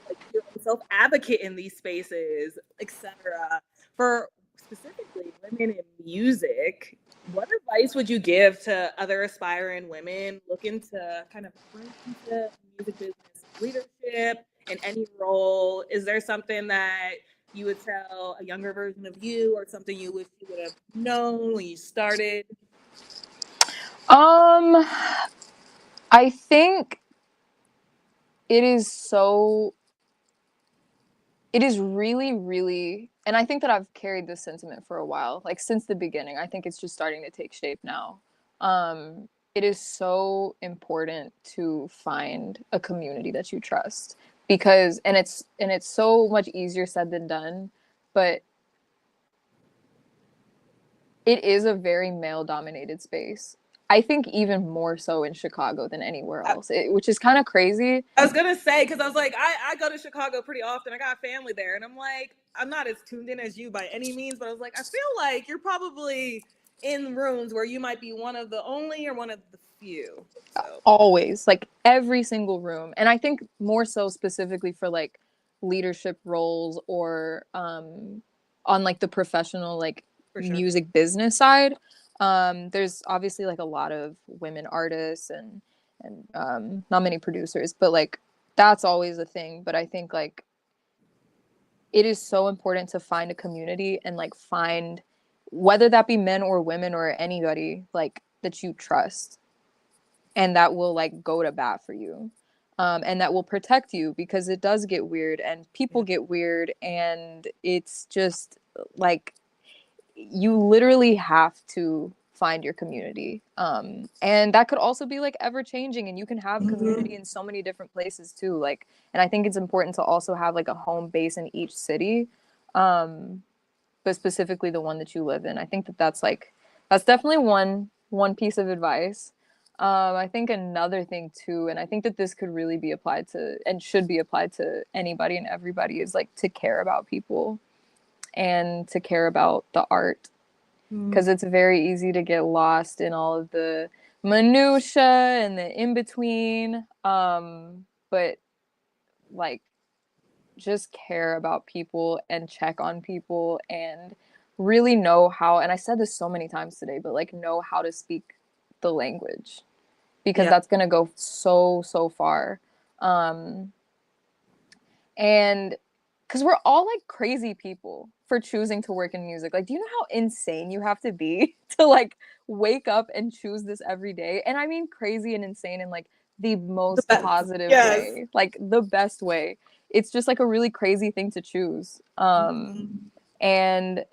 like your self advocate in these spaces, etc. For specifically women in music, what advice would you give to other aspiring women looking to kind of break into music business leadership in any role? Is there something that you would tell a younger version of you, or something you wish you would have known when you started? I think it is really, really, and I think that I've carried this sentiment for a while, like since the beginning. I think it's just starting to take shape now. It is so important to find a community that you trust, because and it's so much easier said than done, but it is a very male dominated space. I think even more so in Chicago than anywhere else, which is kind of crazy. I was gonna say, because I was like, I go to Chicago pretty often. I got family there, and I'm like, I'm not as tuned in as you by any means, but I was like, I feel like you're probably in rooms where you might be one of the only or one of the few. So. Always, like every single room. And I think more so specifically for like leadership roles, or on like the professional, like For sure. music business side. There's obviously like a lot of women artists and not many producers, but like that's always a thing. But I think like it is so important to find a community, and like find, whether that be men or women or anybody, like that you trust and that will like go to bat for you, and that will protect you, because it does get weird and people get weird, and it's just like you literally have to find your community, and that could also be like ever changing, and you can have community in so many different places too, like, and I think it's important to also have like a home base in each city, but specifically the one that you live in. I think that that's definitely one piece of advice. I think another thing too, and I think that this could really be applied to, and should be applied to anybody and everybody, is like to care about people and to care about the art, because it's very easy to get lost in all of the minutia and the in between, but like just care about people and check on people and really know how, and I said this so many times today, but like know how to speak the language, because that's going to go so far. And because we're all like crazy people for choosing to work in music. Like, do you know how insane you have to be to like wake up and choose this every day? And I mean crazy and insane in like the most positive way, like the best way. It's just like a really crazy thing to choose. And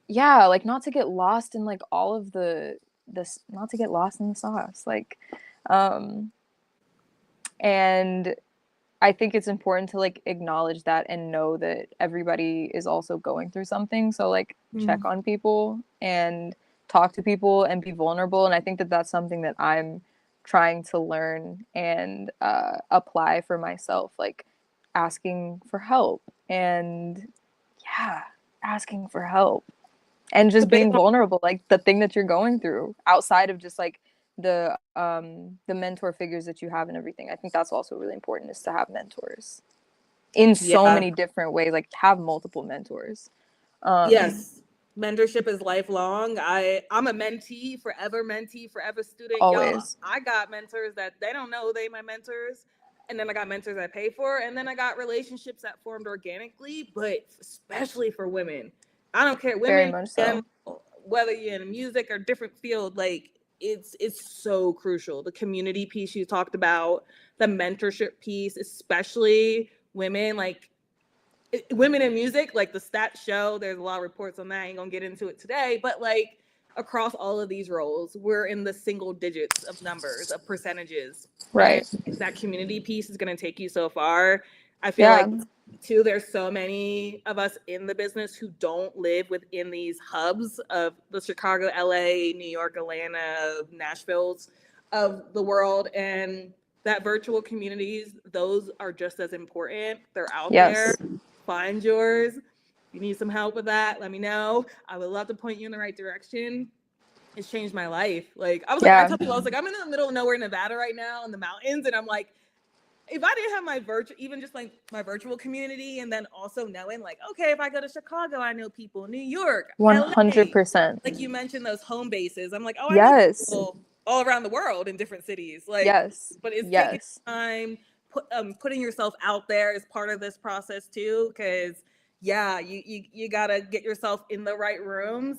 yeah, like not to get lost in like all of this, not to get lost in the sauce, like, and I think it's important to like acknowledge that and know that everybody is also going through something. So like check on people and talk to people and be vulnerable. And I think that that's something that I'm trying to learn and apply for myself, like asking for help, and asking for help and just being vulnerable, like the thing that you're going through outside of just like the mentor figures that you have and everything. I think that's also really important, is to have mentors in so many different ways, like have multiple mentors. Yes, mentorship is lifelong. I'm a mentee, forever student. Always. Y'all, I got mentors that they don't know they my mentors, and then I got mentors I pay for, and then I got relationships that formed organically, but especially for women. I don't care, women, very much so. Whether you're in music or different field, like it's so crucial. The community piece you talked about, the mentorship piece, especially women, like women in music, like the stats show, there's a lot of reports on that. I ain't gonna get into it today, but like across all of these roles, we're in the single digits of numbers, of percentages. Right. And that community piece is gonna take you so far. I feel like too, there's so many of us in the business who don't live within these hubs of the Chicago, LA, New York, Atlanta, Nashville's of the world, and that virtual communities, those are just as important. They're out there. Find yours. If you need some help with that, let me know. I would love to point you in the right direction. It's changed my life. Like I was like, I tell people, I was like, I'm in the middle of nowhere in Nevada right now in the mountains, and I'm like, if I didn't have my virtual, even just like my virtual community, and then also knowing like, okay, if I go to Chicago, I know people, New York, 100%. like you mentioned those home bases. I'm like, oh, I know people all around the world in different cities. Like, but it's taking time, putting yourself out there is part of this process too, because yeah, you gotta get yourself in the right rooms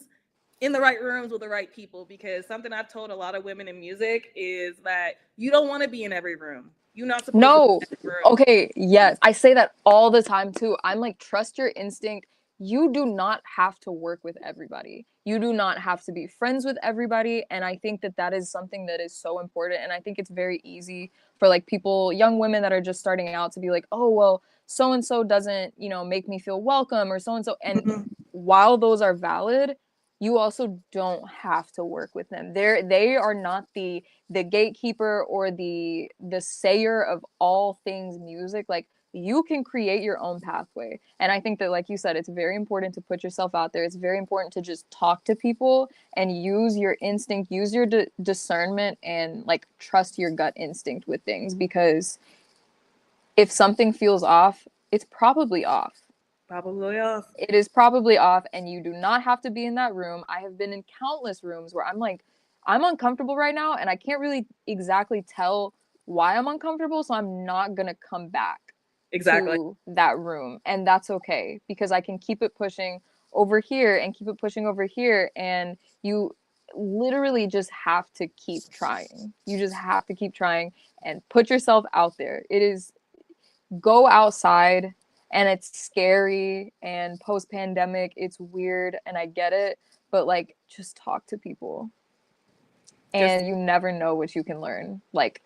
with the right people, because something I've told a lot of women in music is that you don't want to be in every room. You're not supposed to No. be in every room. Okay, yes. I say that all the time too. I'm like, trust your instinct. You do not have to work with everybody. You do not have to be friends with everybody. And I think that that is something that is so important. And I think it's very easy for like people, young women that are just starting out, to be like, oh, well, so and so doesn't, you know, make me feel welcome, or so and so. And while those are valid, you also don't have to work with them. They are not the gatekeeper or the sayer of all things music. Like, you can create your own pathway. And I think that, like you said, it's very important to put yourself out there. It's very important to just talk to people and use your instinct, use your discernment, and like trust your gut instinct with things, because if something feels off, it's probably off. Probably off. It is probably off, and you do not have to be in that room. I have been in countless rooms where I'm like, I'm uncomfortable right now, and I can't really exactly tell why I'm uncomfortable, so I'm not gonna come back to that room. And that's okay, because I can keep it pushing over here and keep it pushing over here. And you literally just have to keep trying. You just have to keep trying and put yourself out there. It is, go outside, and it's scary, and post-pandemic it's weird, and I get it, but like, just talk to people, and you never know what you can learn. Like,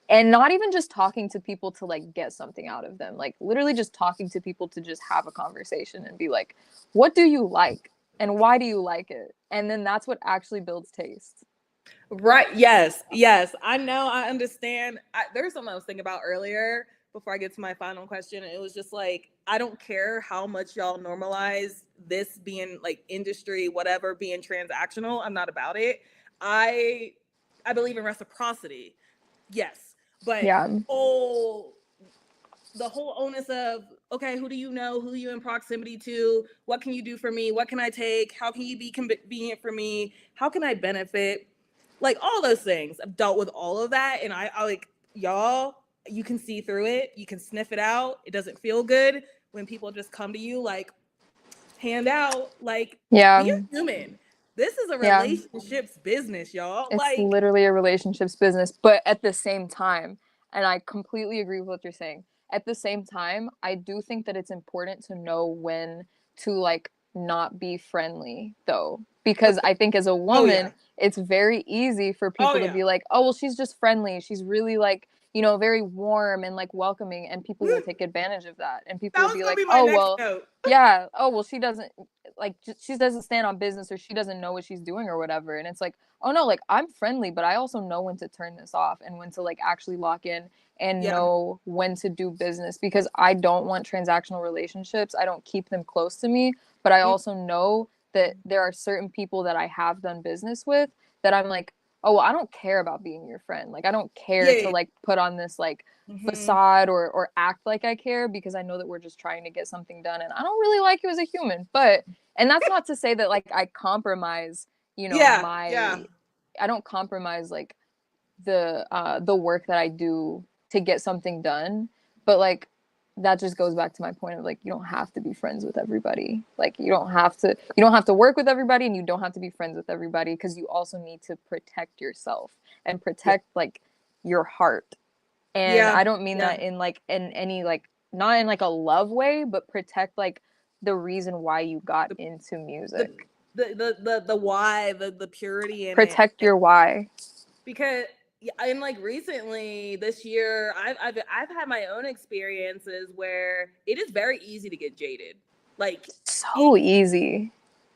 and not even just talking to people to like get something out of them, like literally just talking to people to just have a conversation and be like, what do you like and why do you like it? And then that's what actually builds taste. Right. Yes. Yes. I know. I understand. There's something I was thinking about earlier before I get to my final question. It was just like, I don't care how much y'all normalize this being like industry, whatever, being transactional. I'm not about it. I believe in reciprocity. Yes. But Yeah. the whole onus of, okay, who do you know? Who are you in proximity to? What can you do for me? What can I take? How can you be convenient for me? How can I benefit? Like, all those things. I've dealt with all of that. And I like, y'all, you can see through it. You can sniff it out. It doesn't feel good when people just come to you like, hand out, like, be a human. This is a relationships business, y'all. It's like, literally a relationships business. But at the same time, and I completely agree with what you're saying, at the same time, I do think that it's important to know when to like not be friendly, though, because I think as a woman, it's very easy for people to be like, oh, well, she's just friendly, she's really like, you know, very warm and like welcoming, and people will take advantage of that, and people will be like, oh, well, yeah, oh, well, she doesn't like, she doesn't stand on business, or she doesn't know what she's doing or whatever. And it's like, oh no, like, I'm friendly, but I also know when to turn this off and when to like actually lock in and know when to do business, because I don't want transactional relationships. I don't keep them close to me, but I also know that there are certain people that I have done business with that I'm like, oh, well, I don't care about being your friend. Like, I don't care to like put on this like facade or act like I care, because I know that we're just trying to get something done, and I don't really like you as a human. But, and that's not to say that like I compromise, you know, I don't compromise like the work that I do to get something done. But like, that just goes back to my point of like, you don't have to be friends with everybody. Like, you don't have to work with everybody, and you don't have to be friends with everybody, because you also need to protect yourself and protect like your heart. And I don't mean that in like in any like, not in like a love way, but protect like the reason why you got into music. The why, the purity in protect your why. Because and like recently this year, I've had my own experiences where it is very easy to get jaded. Like, so easy.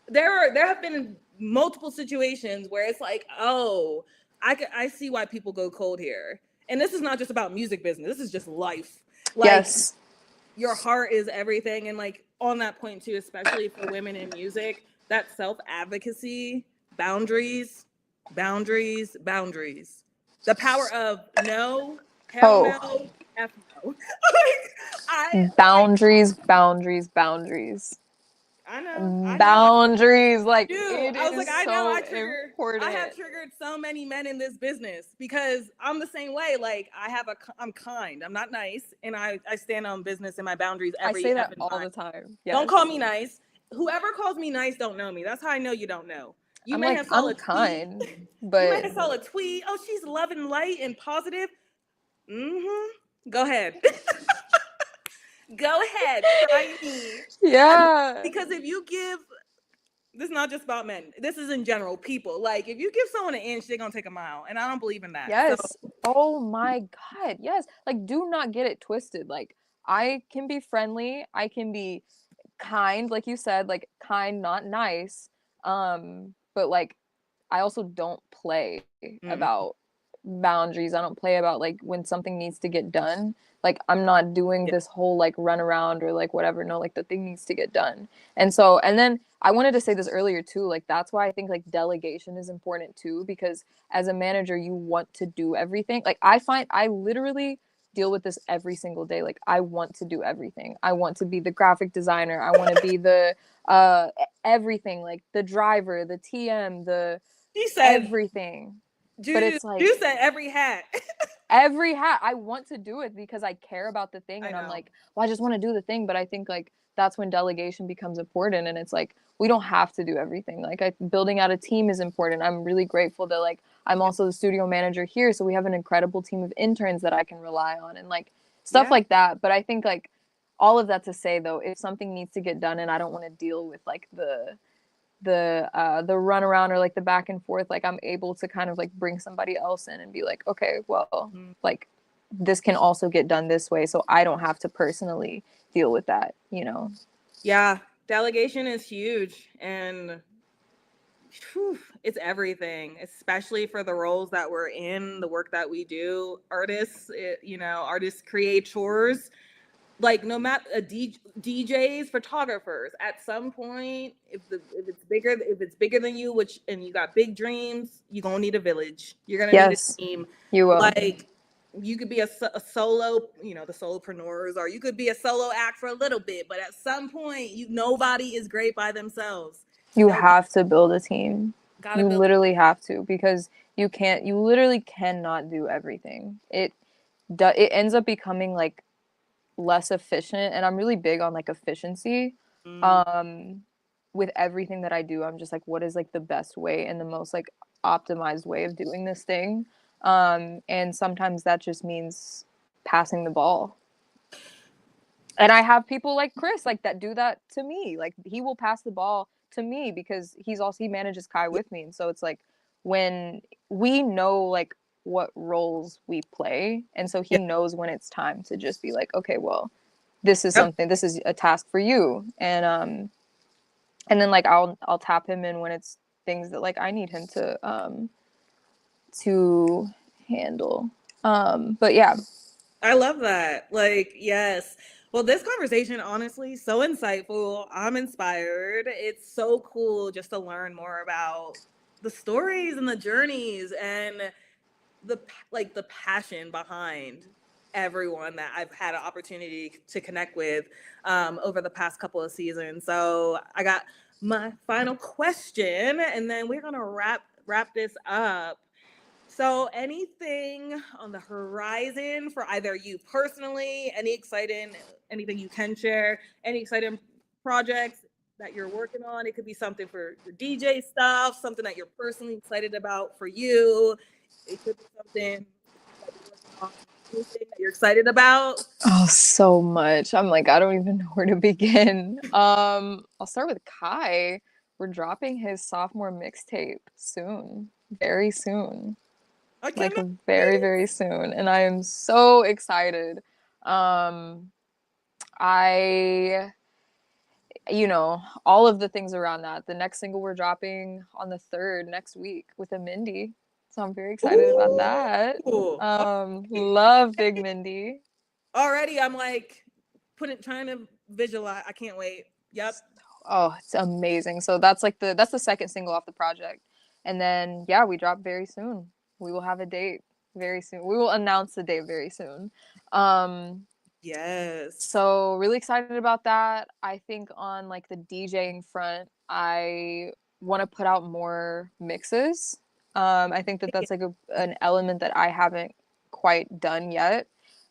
There have been multiple situations where it's like, oh, I see why people go cold here. And this is not just about music business. This is just life. Like, yes. Your heart is everything. And like, on that point too, especially for women in music, that self-advocacy, boundaries. The power of no, hell no, F no. Boundaries. I know. Boundaries, like Dude, it I was like, is I know so I have important. triggered so many men in this business because I'm the same way. Like I'm kind. I'm not nice. And I stand on business and my boundaries I every say that effing all time. the time. Don't Yes. call me nice. Whoever calls me nice don't know me. That's how I know you don't know. You I'm may like, have saw I'm a tweet. kind, You may but have saw a tweet. Oh, she's loving light and positive. Mm-hmm. Go ahead. Go ahead. Try me. yeah. Because if you give this is not just about men. This is in general, people. Like if you give someone an inch, they're gonna take a mile. And I don't believe in that. So Yes. Oh my God. Yes. Like, do not get it twisted. Like, I can be friendly. I can be kind, like you said, like kind, not nice. But like, I also don't play mm, about boundaries. I don't play about like when something needs to get done. Like, I'm not doing yeah. this whole like run around or like whatever. No, like the thing needs to get done. And so, and then I wanted to say this earlier too. Like, that's why I think like delegation is important too, because as a manager, you want to do everything. Like, I literally deal with this every single day. Like, I want to do everything. I want to be the graphic designer. I want to be the everything, like the driver, the TM, the She said, everything. But Jude, it's like you said every hat. every hat, I want to do it because I care about the thing, I and I'm know. like, well, I just want to do the thing. But I think like that's when delegation becomes important, and it's like we don't have to do everything. Like, building out a team is important. I'm really grateful that like I'm Yeah. also the studio manager here, so we have an incredible team of interns that I can rely on, and like stuff Yeah. like that. But I think like all of that to say though, if something needs to get done and I don't want to deal with like the runaround or like the back and forth, like I'm able to kind of like bring somebody else in and be like, okay, well, Mm. like this can also get done this way, so I don't have to personally deal with that, you know. Yeah. Delegation is huge. And it's everything, especially for the roles that we're in, the work that we do. Artists, artists create chores. Like no matter DJs, photographers, at some point, if it's bigger than you, which and you got big dreams, you're gonna need a village. You're gonna need a Yes, team. you will. Like you could be a solo, the solopreneurs, or you could be a solo act for a little bit, but at some point, nobody is great by themselves. You No, have to build a team. gotta You build. literally have to, because you literally cannot do everything. It ends up becoming like less efficient, and I'm really big on like efficiency. Mm, um with everything that I do, I'm just like, what is like the best way and the most like optimized way of doing this thing. And sometimes that just means passing the ball, and I have people like Chris like that do that to me. Like, he will pass the ball to me because he manages Kai yeah, with me, and so it's like when we know like what roles we play, and so he yeah, knows when it's time to just be like, okay, well, this is yep. something, this is a task for you. And then like I'll tap him in when it's things that like I need him to handle. But yeah. I love that. Like, yes. Well, this conversation, honestly, so insightful. I'm inspired. It's so cool just to learn more about the stories and the journeys and the passion behind everyone that I've had an opportunity to connect with over the past couple of seasons. So I got my final question, and then we're gonna wrap this up. So, anything on the horizon for either you personally, anything you can share, any exciting projects that you're working on? It could be something for your DJ stuff, something that you're personally excited about for you. It could be something that you're working on, anything that you're excited about. Oh, so much. I'm like, I don't even know where to begin. I'll start with Kai. We're dropping his sophomore mixtape soon, very soon, I like cannot very, wait. very soon, and I am so excited. Um, I all of the things around that. The next single we're dropping on the 3rd next week with a Mindy. So I'm very excited about that. Ooh, okay. Love Big Mindy. Already, I'm like trying to visualize. I can't wait. Yep. Oh, it's amazing. So that's like that's the second single off the project. And then yeah, we drop very soon. We will have a date very soon. We will announce the date very soon. Um Yes. So really excited about that. I think on like the DJing front, I want to put out more mixes. I think that that's like an element that I haven't quite done yet.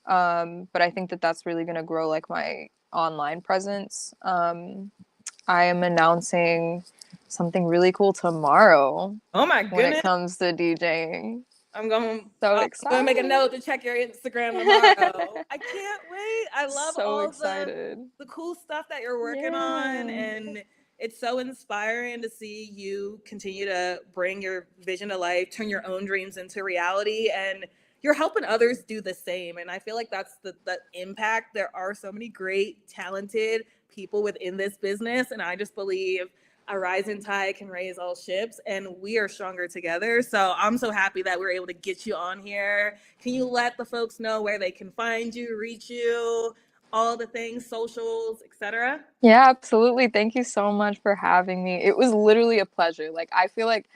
But I think that that's really going to grow like my online presence. I am announcing something really cool tomorrow Oh my when it goodness. comes to DJing. I'm going So to make a excited. note to check your Instagram tomorrow. I can't wait. I love So all excited. the cool stuff that you're working on, Yeah. and it's so inspiring to see you continue to bring your vision to life, turn your own dreams into reality, and you're helping others do the same. And I feel like that's the impact. There are so many great, talented people within this business, and I just believe a rising tide can raise all ships, and we are stronger together. So I'm so happy that we were able to get you on here. Can you let the folks know where they can find you, reach you, all the things, socials, etc.? Yeah, absolutely. Thank you so much for having me. It was literally a pleasure. Like, I feel like,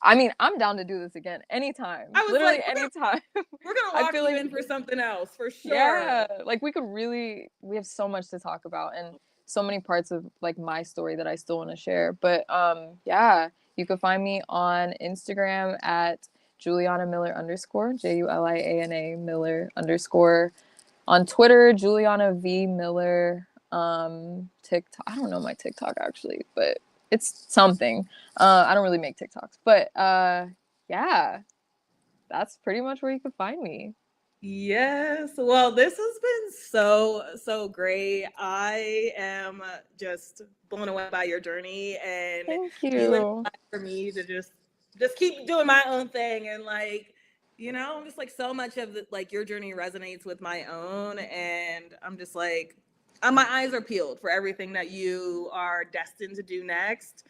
I mean, I'm down to do this again anytime. I was Literally like, anytime. we're gonna I lock feel you like, in for something else for sure. yeah, like we have so much to talk about and so many parts of like my story that I still want to share. But yeah, you can find me on Instagram at Juliana Miller _ Juliana Miller _ on Twitter, Juliana V Miller. TikTok. I don't know my TikTok actually, but it's something. I don't really make TikToks, but yeah, that's pretty much where you can find me. Yes. Well, this has been so great. I am just blown away by your journey, and Thank you you. inspire me to just keep doing my own thing. And like, just like so much of like your journey resonates with my own, and I'm just like, my eyes are peeled for everything that you are destined to do next.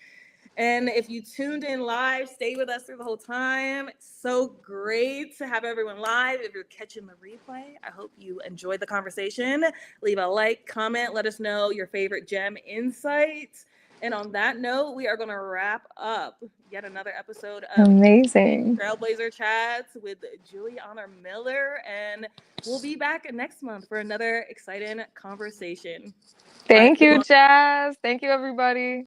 And if you tuned in live, stay with us through the whole time. It's so great to have everyone live. If you're catching the replay, I hope you enjoyed the conversation. Leave a like, comment, let us know your favorite gem insight. And on that note, we are going to wrap up yet another episode of Amazing. Trailblazer Chats with Juliana Miller. And we'll be back next month for another exciting conversation. Bye, Thank you, everyone. Jazz. Thank you, everybody.